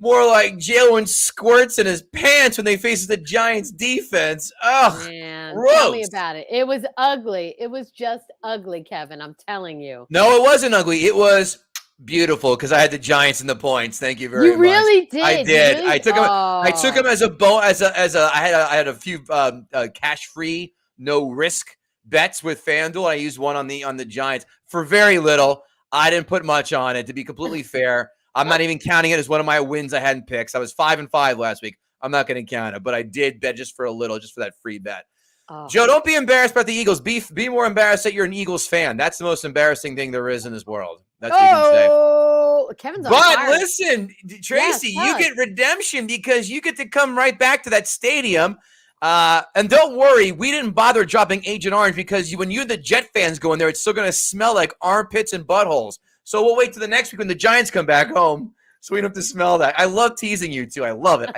More like Jalen squirts in his pants when they face the Giants defense. Oh, man, gross. Tell me about it. It was ugly. It was just ugly, Kevin. I'm telling you. No, it wasn't ugly. It was beautiful because I had the Giants in the points. Thank you very much. You really did. I did. Really? I took him as a I had a few cash free, no risk bets with FanDuel. I used one on the Giants for very little. I didn't put much on it, to be completely fair. I'm not even counting it as one of my wins I hadn't picked. I was 5-5 last week. I'm not going to count it, but I did bet just for a little, just for that free bet. Oh. Joe, don't be embarrassed about the Eagles. Be more embarrassed that you're an Eagles fan. That's the most embarrassing thing there is in this world. That's what you can say. Kevin's on but fire. Listen, Tracy, you get redemption because you get to come right back to that stadium. And don't worry, we didn't bother dropping Agent Orange because when you and the Jet fans go in there, it's still going to smell like armpits and buttholes. So we'll wait till the next week when the Giants come back home so we don't have to smell that. I love teasing you two. I love it.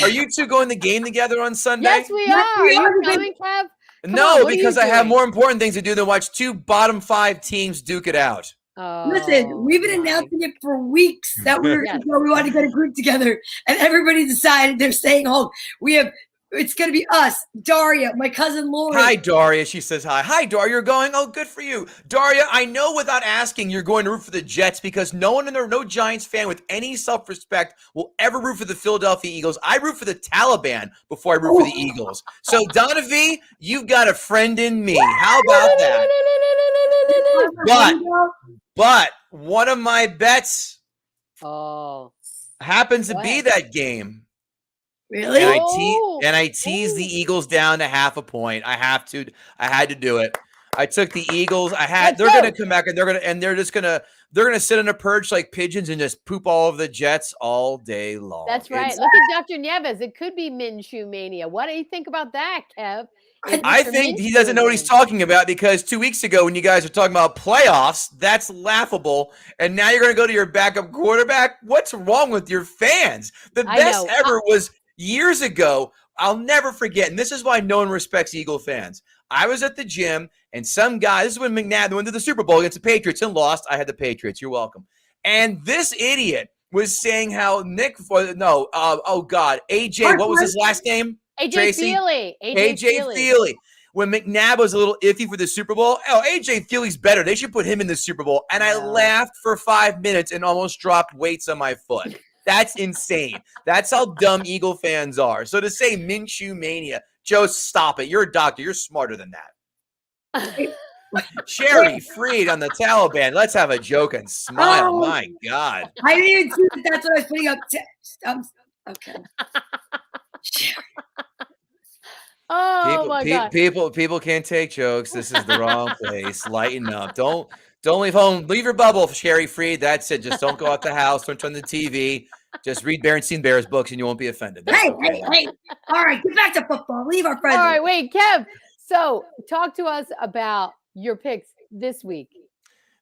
Are you two going to the game together on Sunday? Yes, we are. Are you coming, Kev? No, because I have more important things to do than watch 2 bottom 5 teams duke it out. Oh, listen, we've been announcing it for weeks that we wanted to get a group together, and everybody decided they're staying home. It's going to be us, Daria, my cousin Lori. Hi, Daria. She says hi. Hi, Daria. You're going? Oh, good for you. Daria, I know without asking you're going to root for the Jets because no Giants fan with any self-respect will ever root for the Philadelphia Eagles. I root for the Taliban before I root for the Eagles. So, Donna V, you've got a friend in me. How about that? But one of my bets happens to be that game. Really? And I teased the Eagles down to 0.5 point. I had to do it. I took the Eagles. They're going to come back and they're gonna sit on a perch like pigeons and just poop all over the Jets all day long. That's right. Look at Dr. Nieves. It could be Minshew mania. What do you think about that, Kev? I think he doesn't know what he's talking about because 2 weeks ago when you guys were talking about playoffs, that's laughable. And now you're going to go to your backup quarterback? What's wrong with your fans? The best ever was years ago. I'll never forget, and this is why no one respects Eagle fans. I was at the gym, and some guy, this is when McNabb went to the Super Bowl against the Patriots and lost. I had the Patriots. You're welcome. And this idiot was saying how AJ, what was his last name? AJ Tracy? Feely. AJ Feely. When McNabb was a little iffy for the Super Bowl, AJ Feely's better. They should put him in the Super Bowl. And I laughed for 5 minutes and almost dropped weights on my foot. That's insane. That's how dumb Eagle fans are. So to say Minshew mania, Joe, stop it. You're a doctor. You're smarter than that. Sherry Freed on the Taliban. Let's have a joke and smile. Oh. My God. I didn't even see that. That's what I was putting up. Okay. My God. People can't take jokes. This is the wrong place. Lighten up. Don't leave home. Leave your bubble, Sherry Freed. That's it. Just don't go out the house. Don't turn the TV. Just read Berenstein Bears books and you won't be offended. That's Hey. All right, get back to football. Leave our friends. All right, wait, Kev. So talk to us about your picks this week.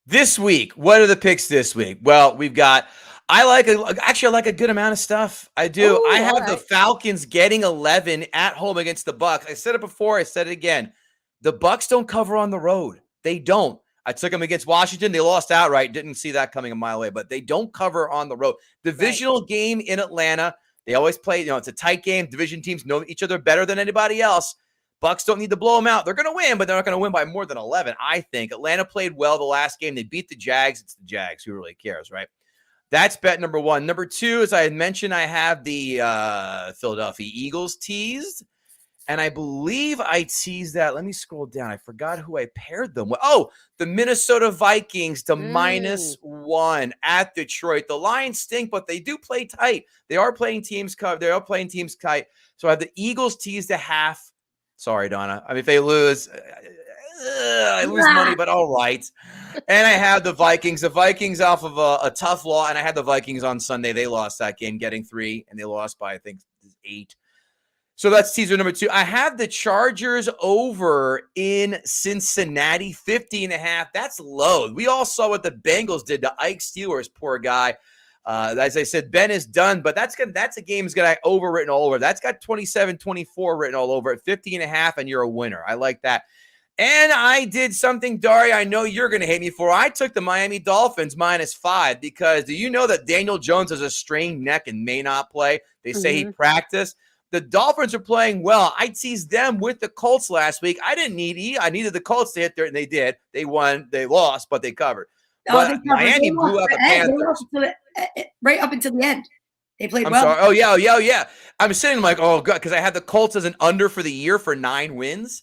This week, what are the picks this week? Well, we've got I like a good amount of stuff. I do. Ooh, I have the right. Falcons getting 11 at home against the Bucs. I said it before. I said it again. The Bucs don't cover on the road. They don't. I took them against Washington. They lost outright. Didn't see that coming a mile away, but they don't cover on the road. Divisional game in Atlanta. They always play, it's a tight game. Division teams know each other better than anybody else. Bucs don't need to blow them out. They're going to win, but they're not going to win by more than 11, I think. Atlanta played well the last game. They beat the Jags. It's the Jags. Who really cares, right? That's bet number one. Number two, as I had mentioned, I have the Philadelphia Eagles teased. And I believe I teased that. Let me scroll down. I forgot who I paired them with. Oh, the Minnesota Vikings to -1 at Detroit. The Lions stink, but they do play tight. They are playing teams tight. So I have the Eagles teased a half. Sorry, Donna. I mean, if they lose, I lose money, but all right. And I have the Vikings. The Vikings off of a tough loss. And I had the Vikings on Sunday. They lost that game, getting 3, and they lost by, I think, 8. So that's teaser number 2. I have the Chargers over in Cincinnati, 50.5. That's low. We all saw what the Bengals did to Ike Steelers, poor guy. As I said, Ben is done, but that's a game that's got overwritten all over. That's got 27-24 written all over it, 50.5, and you're a winner. I like that. And I did something, Daria, I know you're going to hate me for. I took the Miami Dolphins -5 because do you know that Daniel Jones has a strained neck and may not play? They say he practiced. The Dolphins are playing well. I teased them with the Colts last week. I needed the Colts to hit there, and they did. They won. They lost, but they covered. But Miami blew out the Panthers. Right up until the end. They played I'm well. sorry. Oh, yeah. I'm sitting like, oh, God, because I had the Colts as an under for the year for 9 wins.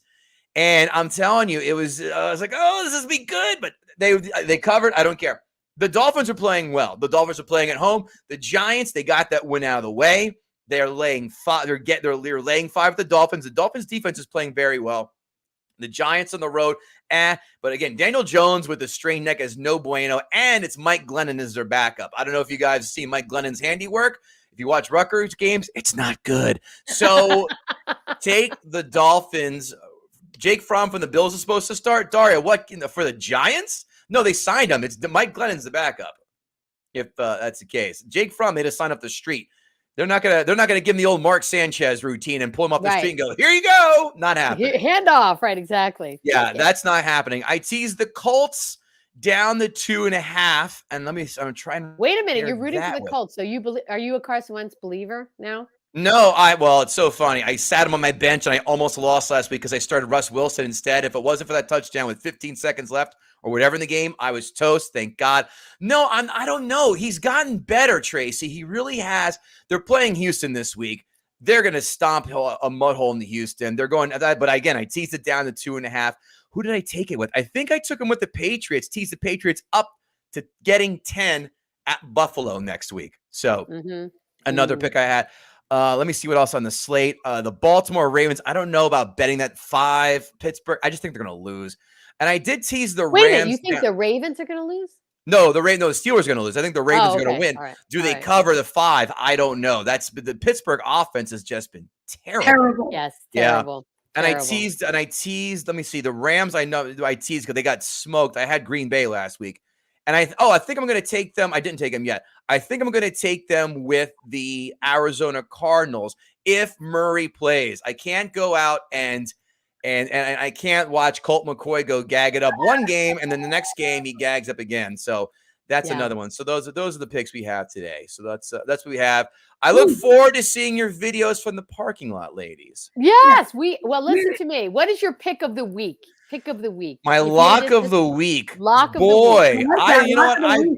And I'm telling you, it was I was like, oh, this is be good. But they covered. I don't care. The Dolphins are playing well. The Dolphins are playing at home. The Giants, they got that win out of the way. They're laying 5. They're laying 5 with the Dolphins. The Dolphins defense is playing very well. The Giants on the road, but again, Daniel Jones with a strained neck is no bueno, and it's Mike Glennon as their backup. I don't know if you guys see Mike Glennon's handiwork. If you watch Rutgers games, it's not good. So take the Dolphins. Jake Fromm from the Bills is supposed to start. Daria, what for the Giants? No, they signed him. It's Mike Glennon's the backup. If that's the case, Jake Fromm made a sign up the street. They're not gonna give him the old Mark Sanchez routine and pull him off the street and go, here you go. Not happening. Hand off, right? Exactly. Yeah, that's not happening. I teased the Colts down the 2.5, and I'm trying. Wait a minute, you're rooting for the Colts. So are you a Carson Wentz believer now? No, well, it's so funny. I sat him on my bench, and I almost lost last week because I started Russ Wilson instead. If it wasn't for that touchdown with 15 seconds left or whatever in the game, I was toast. Thank God. No, I don't know. He's gotten better, Tracy. He really has. They're playing Houston this week. They're going to stomp a mud hole into Houston. They're going, but again, I teased it down to 2.5. Who did I take it with? I think I took him with the Patriots. Teased the Patriots up to getting 10 at Buffalo next week. So another pick I had. Let me see what else on the slate. The Baltimore Ravens. I don't know about betting that 5. Pittsburgh. I just think they're going to lose. And I did tease the Rams. Wait a minute. You think the Ravens are going to lose? No, the Steelers are going to lose. I think the Ravens are going to win. Right. Do they cover the 5? I don't know. The Pittsburgh offense has just been terrible. Terrible. Yes, terrible. Yeah. And I teased. Let me see. The Rams, I know I teased because they got smoked. I had Green Bay last week. And I think I'm going to take them. I didn't take them yet. I think I'm going to take them with the Arizona Cardinals if Murray plays. I can't go out and I can't watch Colt McCoy go gag it up one game and then the next game he gags up again. So That's Yeah. another one. So those are the picks we have today. So that's what we have. I look forward to seeing your videos from the parking lot, ladies. Yes, listen to me. What is your pick of the week? Pick of the week. My If you lock had of this- the week. Lock of the Boy, week. you know what? I I'm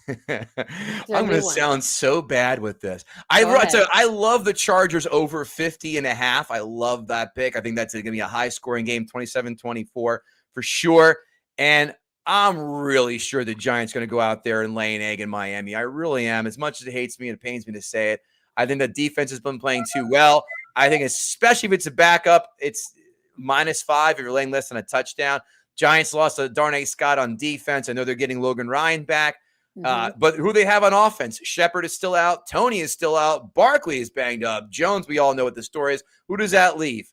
our going new to one. sound so bad with this. Go ahead. I love the Chargers over 50.5. I love that pick. I think that's going to be a high scoring game, 27-24 for sure. And I'm really sure the Giants going to go out there and lay an egg in Miami. I really am. As much as it hates me and it pains me to say it, I think the defense has been playing too well. I think especially if it's a backup, it's -5 if you're laying less than a touchdown. Giants lost to Darnay Scott on defense. I know they're getting Logan Ryan back. But who they have on offense? Shepard is still out. Tony is still out. Barkley is banged up. Jones, we all know what the story is. Who does that leave?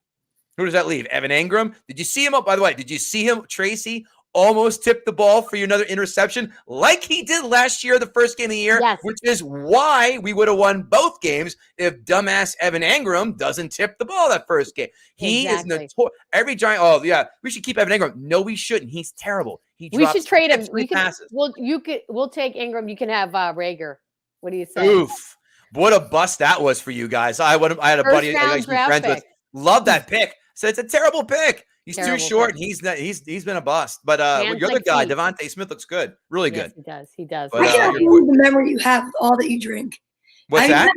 Evan Engram? Did you see him? By the way, did you see him, Tracy, almost tipped the ball for you another interception like he did last year, the first game of the year, Yes. which is why we would have won both games if dumbass Evan Engram doesn't tip the ball that first game. He is Exactly. every Giant. Oh, yeah, we should keep Evan Engram. No, we shouldn't. He's terrible. We drops should trade him. 3 passes. We'll take Ingram. You can have Rager. What do you say? Oof. What a bust that was for you guys. I had a buddy I used to be friends with. Love that pick. So it's a terrible pick. He's too short, and he's been a bust. But your other guy, Devontae Smith, looks good. Really good. Yes, he does. But, I can't believe the memory you have of all that you drink. What's that?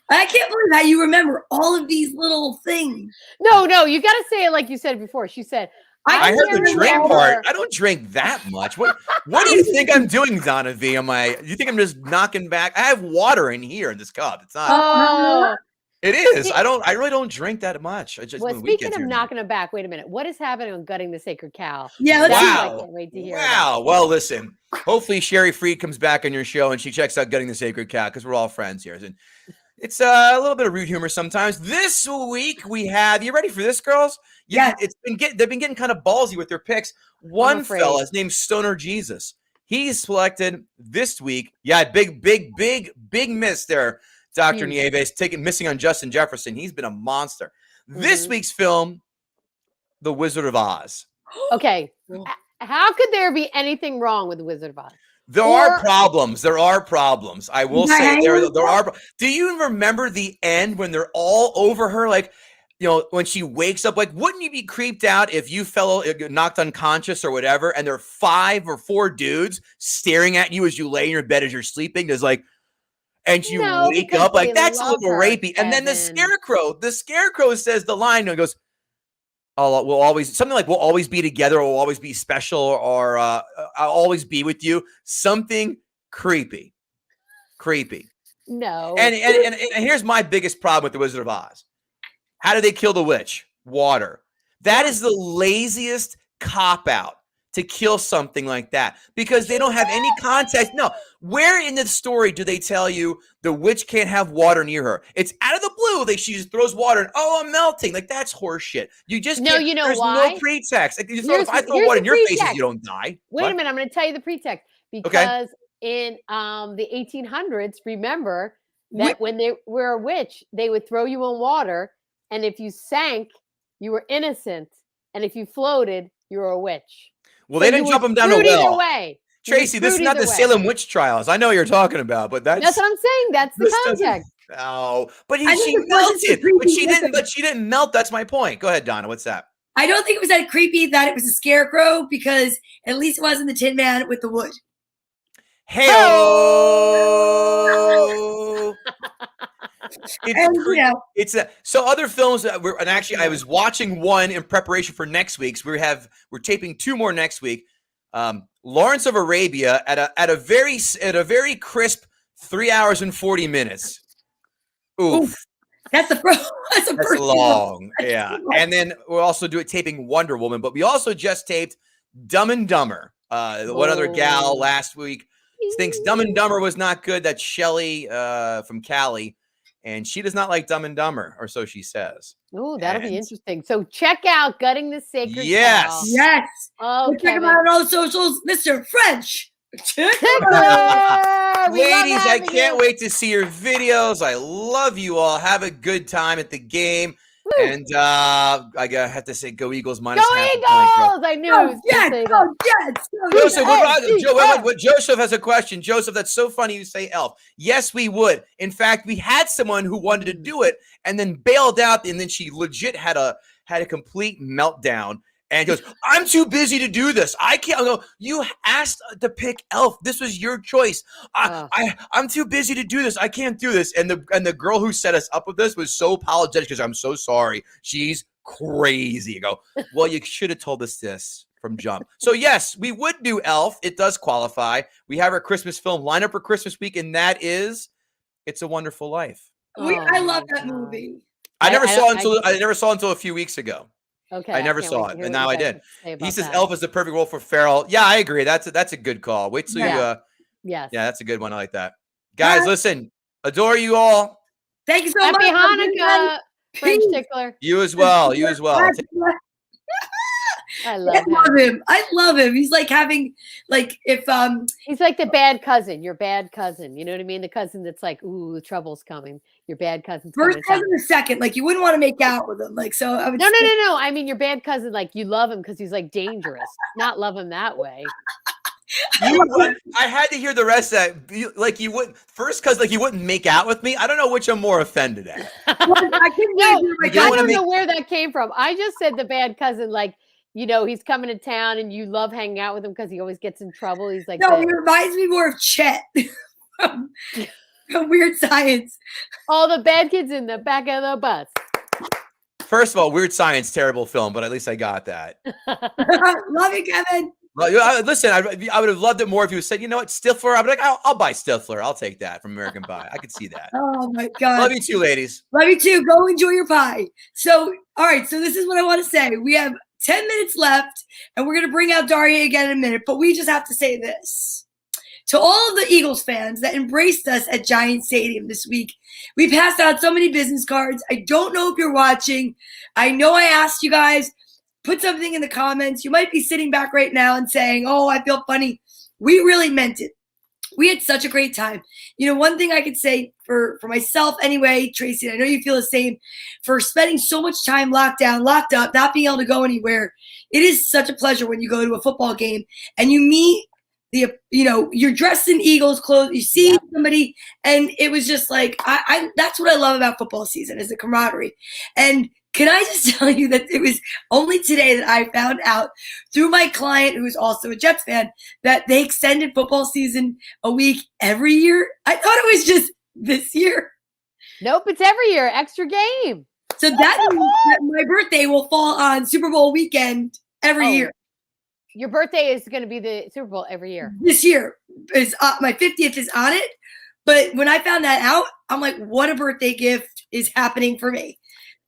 I can't believe how you remember all of these little things. No, you got to say it like you said before. She said, I heard the drink remember. part. I don't drink that much. What do you think I'm doing, Donna V? You think I'm just knocking back? I have water in here in this cup. It's not. Oh. It is. I really don't drink that much. I just Speaking of knocking them back, wait a minute. What is happening on Gutting the Sacred Cow? Yeah, That's wow. what I can't wait to hear. Wow. Well, listen. Hopefully Sherry Freed comes back on your show and she checks out Gutting the Sacred Cow because we're all friends here. And it's a little bit of rude humor sometimes. This week we have. You ready for this, girls? Yeah. They've been getting kind of ballsy with their picks. One fella, his name's Stoner Jesus. He's selected this week. Yeah, big miss there. Dr. Nieves missing on Justin Jefferson. He's been a monster. This week's film, The Wizard of Oz. Okay. How could there be anything wrong with The Wizard of Oz? There are problems. I will say there are. Do you remember the end when they're all over her? Like, when she wakes up, like, wouldn't you be creeped out if you knocked unconscious or whatever, and there are 5 or 4 dudes staring at you as you lay in your bed as you're sleeping? There's like, and you wake up like that's a little rapey. And then the scarecrow says the line and goes, we'll always be together, or we'll always be special, or I'll always be with you. Something creepy. No. And here's my biggest problem with The Wizard of Oz. How do they kill the witch? Water. That is the laziest cop-out to kill something like that, because they don't have any context. No, where in the story do they tell you the witch can't have water near her? It's out of the blue. She just throws water and I'm melting. Like, that's horseshit. You just there's no pretext. Like, if I throw water in your faces, you don't die. Wait a minute, I'm going to tell you the pretext, because in the 1800s, remember that when they were a witch, they would throw you in water, and if you sank, you were innocent, and if you floated, you were a witch. Well, they didn't jump him down a well. Either way. Tracy, this is not the Salem witch trials. I know what you're talking about, but that's what I'm saying. That's the context. No, but she melted. But she didn't melt. That's my point. Go ahead, Donna. What's that? I don't think it was that creepy that it was a scarecrow, because at least it wasn't the Tin Man with the wood. Hey-o! So other films that and actually I was watching one in preparation for next week's. We're taping 2 more next week. Lawrence of Arabia at a very crisp 3 hours and 40 minutes. Oof. That's long. Yeah. And then we'll also taping Wonder Woman, but we also just taped Dumb and Dumber. One other gal last week thinks Dumb and Dumber was not good. That's Shelly from Cali. And she does not like Dumb and Dumber, or so she says. Oh, that'll be interesting. So check out Gutting the Sacred Cow. Yes. Oh, check him out on all socials, Mr. French. Ladies, I can't wait to see your videos. I love you all. Have a good time at the game. And I have to say, go Eagles minus Go half. Eagles! I knew. he was gonna Yes, say that. oh, yes. Joseph, Hey, what Joseph has a question. Joseph, that's so funny you say elf. Yes, we would. In fact, we had someone who wanted to do it and then bailed out, and then she legit had a complete meltdown and goes, I'm too busy to do this. I can't. I go, you asked to pick elf. This was your choice. I'm too busy to do this. I can't do this. And the girl who set us up with this was so apologetic because I'm so sorry. She's crazy. I go, well, you should have told us this from jump. So yes, we would do elf. It does qualify. We have our Christmas film lined up for Christmas week, and that is It's a Wonderful Life. I love that movie. I never saw it until a few weeks ago. Okay. I never saw it, and now I did. He says that. elf is the perfect role for Farrell. Yeah, I agree. That's a good call. Wait till Yes. yeah, that's a good one. I like that. Guys, listen, adore you all. Thank you so Happy much. Hanukkah, French Peace. tickler. You as well. You as well. I I love love him. him. I love him. He's like having if He's like the bad cousin. Your bad cousin. You know what I mean? The cousin that's like, ooh, the trouble's coming. Your bad cousin's coming. first cousin or second, like you wouldn't want to make out with him. Like so I would No. I mean your bad cousin, like you love him because he's like dangerous. Not love him that way. I had to hear the rest of that. Like you wouldn't first because like you wouldn't make out with me. I don't know which I'm more offended at. I couldn't No, wait You I wanna don't make- know where that came from. I just said the bad cousin, like, you know, he's coming to town and you love hanging out with him because he always gets in trouble. He's like, No, the- he reminds me more of Chet from Weird Science. all the bad kids in the back of the bus. First of all, Weird Science, terrible film, but at least I got that. Love you, Kevin. Well, listen, I would have loved it more if you said, you know what, Stifler. I'd be like, I'll buy Stifler. I'll take that from American Pie. I could see that. Oh my God. Love you too, ladies. Love you too. Go enjoy your pie. So, all right. So this is what I want to say. We have 10 minutes left, and we're going to bring out Daria again in a minute. But we just have to say this to all of the Eagles fans that embraced us at Giant Stadium this week. We passed out so many business cards. I don't know if you're watching. I know I asked you guys. Put something in the comments. You might be sitting back right now and saying, oh, I feel funny. We really meant it. We had such a great time. You know, one thing I could say for myself anyway, Tracy, and I know you feel the same, for spending so much time locked down, locked up, not being able to go anywhere. It is such a pleasure when you go to a football game and you meet you're dressed in Eagles clothes, you see somebody, and it was just like, I that's what I love about football season is the camaraderie. And can I just tell you that it was only today that I found out through my client, who is also a Jets fan, that they extended football season a week every year. I thought it was just this year. Nope, it's every year. Extra game. So that means that my birthday will fall on Super Bowl weekend every year. Your birthday is going to be the Super Bowl every year. This year is my 50th is on it. But when I found that out, I'm like, what a birthday gift is happening for me.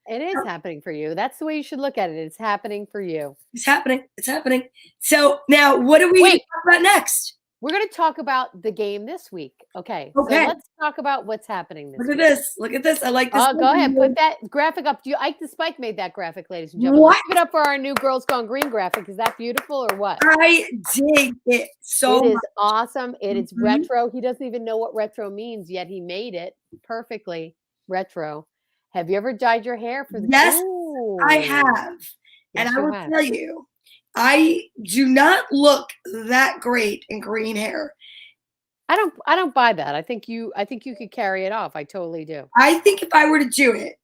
It is happening for you. That's the way you should look at it. It's happening for you. It's happening. It's happening. So now what are we going to talk about next? We're going to talk about the game this week. Okay. Okay. So let's talk about what's happening this Look week. at this. Look at this. I like this. Oh, go ahead. Put that graphic up. Ike the Spike made that graphic, ladies and gentlemen. What? Let's give it up for our new Girls Gone Green graphic. Is that beautiful or what? I dig it so It is much. awesome. It is Mhm. retro. He doesn't even know what retro means, yet he made it perfectly retro. Have you ever dyed your hair for the Yes, Ooh. I have. Yes, And I you will have. tell you, I do not look that great in green hair. I don't buy that. I think you could carry it off. I totally do. I think if I were to do it,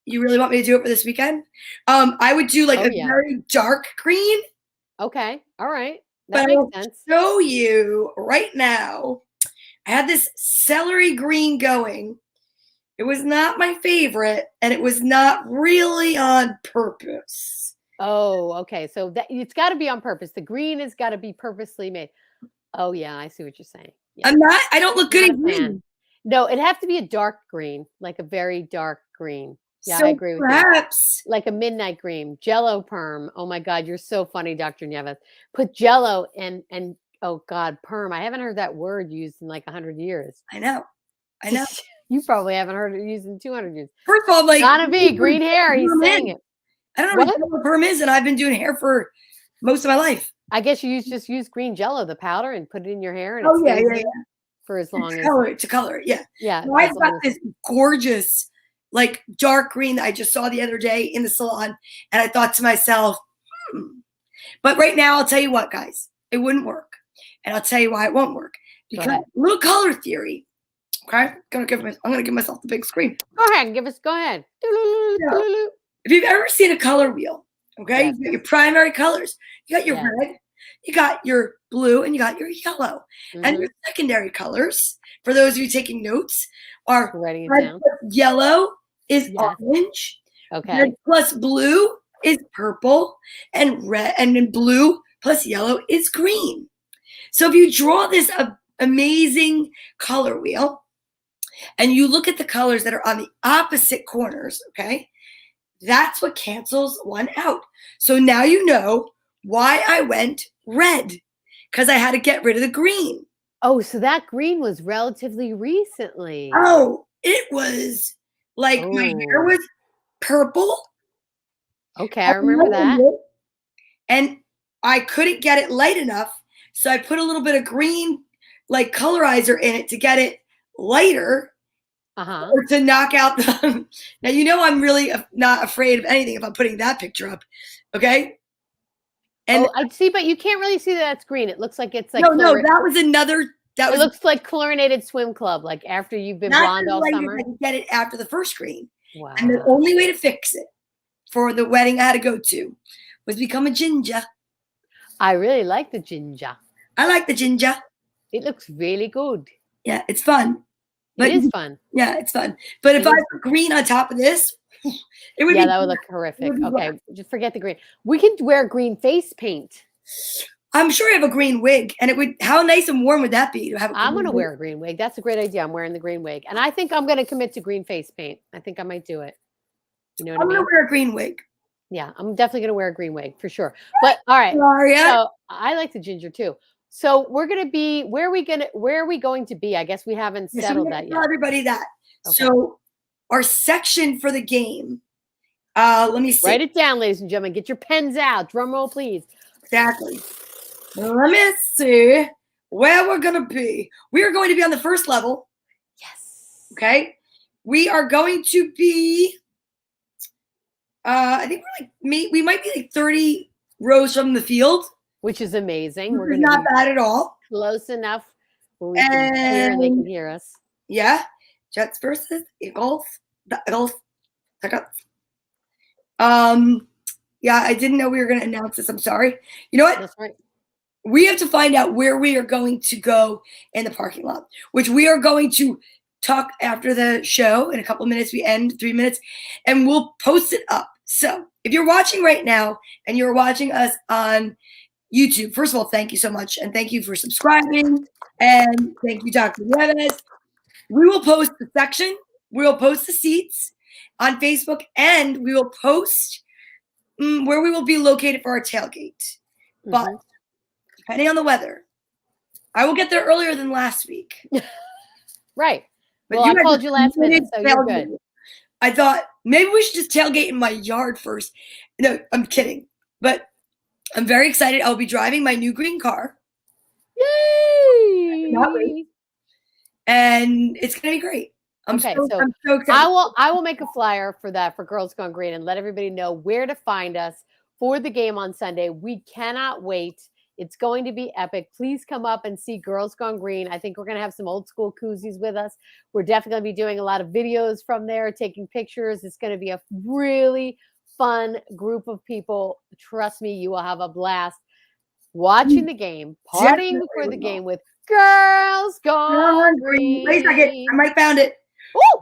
you really want me to do it for this weekend? I would do like Oh, a yeah. very dark green. Okay. All right. But That I will makes sense. show you right now. I had this celery green going. It was not my favorite, and it was not really on purpose. Oh, okay. So that it's got to be on purpose. The green has got to be purposely made. Oh, yeah. I see what you're saying. Yeah. I don't look good Not in a fan. green. No, it'd have to be a dark green, like a very dark green. Yeah, So I agree with you. perhaps Like a midnight green, Jello perm. Oh my God, you're so funny, Dr. Nieves. Put Jello and oh God, perm. I haven't heard that word used in like 100 years. I know. You probably haven't heard it used in 200 years. First of all, like Donna V, green hair. He's saying it. I don't know What? what perm is, and I've been doing hair for most of my life. I guess you just use green Jello, the powder, and put it in your hair, and Oh it yeah, stays yeah, there for as long to as color it, yeah. yeah. Well, I've as long got as- this gorgeous like dark green that I just saw the other day in the salon. And I thought to myself, But right now, I'll tell you what, guys, it wouldn't work. And I'll tell you why it won't work. Because little color theory. Okay, I'm gonna give myself the big screen. Go ahead, go ahead. If you've ever seen a color wheel, okay, Yes. you got your primary colors. You got your red, you got your blue, and you got your yellow. And your secondary colors, for those of you taking notes, are Writing it red down. plus yellow is orange. Okay. Red plus blue is purple, and red and then blue plus yellow is green. So if you draw this amazing color wheel, and you look at the colors that are on the opposite corners, okay, that's what cancels one out. So now you know why I went red, because I had to get rid of the green. Oh, so that green was relatively recently. Oh, it was like my hair was purple. Okay, I remember that. And I couldn't get it light enough, so I put a little bit of green, like colorizer in it to get it lighter. Or to knock out the. Now you know I'm really not afraid of anything if I'm putting that picture up, okay? And I see, but you can't really see that that's green. It looks like it's like no, that was another. It looks like chlorinated swim club, like after you've been blonde all summer. I can get it after the first green. Wow. And the only way to fix it for the wedding I had to go to was become a ginger. I really like the ginger. I like the ginger. It looks really good. Yeah, it's fun. But it is fun. Yeah, it's fun. But if I put green on top of this, it would that would look horrific. Okay, just forget the green. We can wear green face paint. I'm sure I have a green wig, and it would. How nice and warm would that be to have? I'm going to wear a green wig. That's a great idea. I'm wearing the green wig, and I think I'm going to commit to green face paint. I think I might do it. You know what I mean? I'm going to wear a green wig. Yeah, I'm definitely going to wear a green wig for sure. But all right, Daria. So I like the ginger too. So we're going to be where are we going to be? I guess we haven't settled that yet. Tell everybody that. Okay. So our section for the game. Let me see. Write it down, ladies and gentlemen. Get your pens out. Drum roll, please. Exactly. Let me see where we're going to be. We are going to be on the first level. Yes. Okay. We are going to be. I think we might be like 30 rows from the field. Which is amazing. We're not bad at all. Close enough where we can hear and they can hear us. Yeah. Jets versus Eagles. The Eagles. Yeah, I didn't know we were going to announce this. I'm sorry. You know what? That's right. We have to find out where we are going to go in the parking lot, which we are going to talk after the show. In a couple of minutes, we end 3 minutes, and we'll post it up. So if you're watching right now and you're watching us on YouTube, first of all, thank you so much. And thank you for subscribing. And thank you, Dr. Neves. We will post the section. We will post the seats on Facebook. And we will post where we will be located for our tailgate. But depending on the weather, I will get there earlier than last week. Right. But well, I called you last minute, so you're good. I thought maybe we should just tailgate in my yard first. No, I'm kidding. But I'm very excited. I'll be driving my new green car. Yay! And it's going to be great. I'm so excited. I will make a flyer for that for Girls Gone Green and let everybody know where to find us for the game on Sunday. We cannot wait. It's going to be epic. Please come up and see Girls Gone Green. I think we're going to have some old school koozies with us. We're definitely going to be doing a lot of videos from there, taking pictures. It's going to be a really fun group of people. Trust me, you will have a blast watching the game, partying before the game with Girls Gone Green. Wait a second. I might found it. Ooh.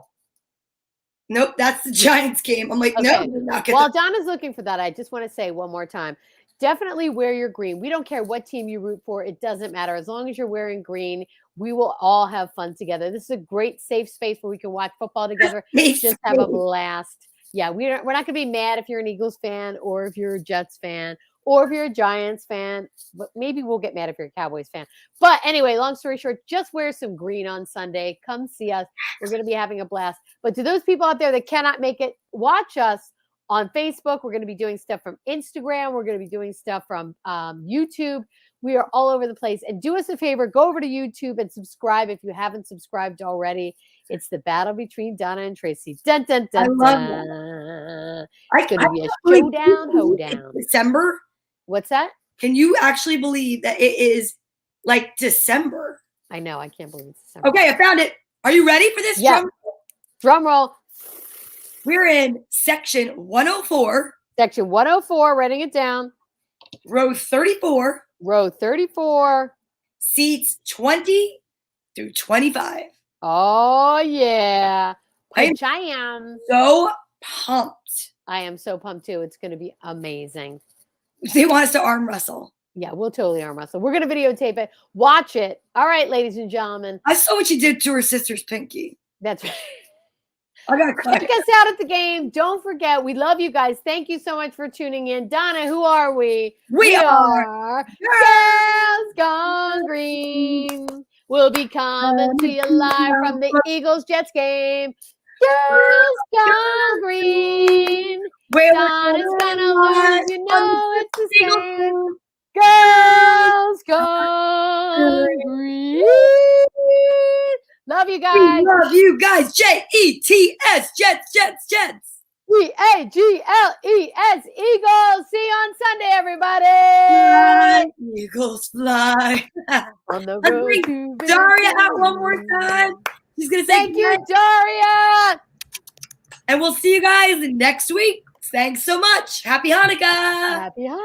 Nope, that's the Giants game. I'm like, okay. No. Not While Donna's looking for that, I just want to say one more time. Definitely wear your green. We don't care what team you root for. It doesn't matter. As long as you're wearing green, we will all have fun together. This is a great safe space where we can watch football together. Just have a blast. Yeah, we're not going to be mad if you're an Eagles fan or if you're a Jets fan or if you're a Giants fan. But maybe we'll get mad if you're a Cowboys fan. But anyway, long story short, just wear some green on Sunday. Come see us. We're going to be having a blast. But to those people out there that cannot make it, watch us on Facebook. We're going to be doing stuff from Instagram. We're going to be doing stuff from YouTube. We are all over the place. And do us a favor, go over to YouTube and subscribe if you haven't subscribed already. It's the battle between Donna and Tracy. Dun, dun, dun, I love dun. I It's going to be a actually showdown, believe it's hoedown. December. What's that? Can you actually believe that it is like December? I know. I can't believe it's December. Okay, I found it. Are you ready for this? Yeah. Drum roll. We're in section 104, Section 104, writing it down. row 34, Row 34. seats 20 through 25. Oh, yeah. I am Pajam. so pumped. I am so pumped too. It's going to be amazing. They want us to arm wrestle. Yeah, we'll totally arm wrestle. We're going to videotape it. Watch it. All right, ladies and gentlemen. I saw what you did to her sister's pinky. That's right. I got to Check us out at the game. Don't forget, we love you guys. Thank you so much for tuning in. Donna, who are we? We are Girls Gone Green. We'll be coming to you live from the Eagles-Jets game. Girls Gone Green. Donna's gonna lose, you know it's the same. Girls Gone Green. Love you guys. We love you guys. Jets, Jets, Jets, Jets. Eagles. Eagles. See you on Sunday, everybody. Fly, Eagles fly. On the Let's road bring to Daria out victory. one more time. She's going to say Thank you, goodnight. Daria. And we'll see you guys next week. Thanks so much. Happy Hanukkah. Happy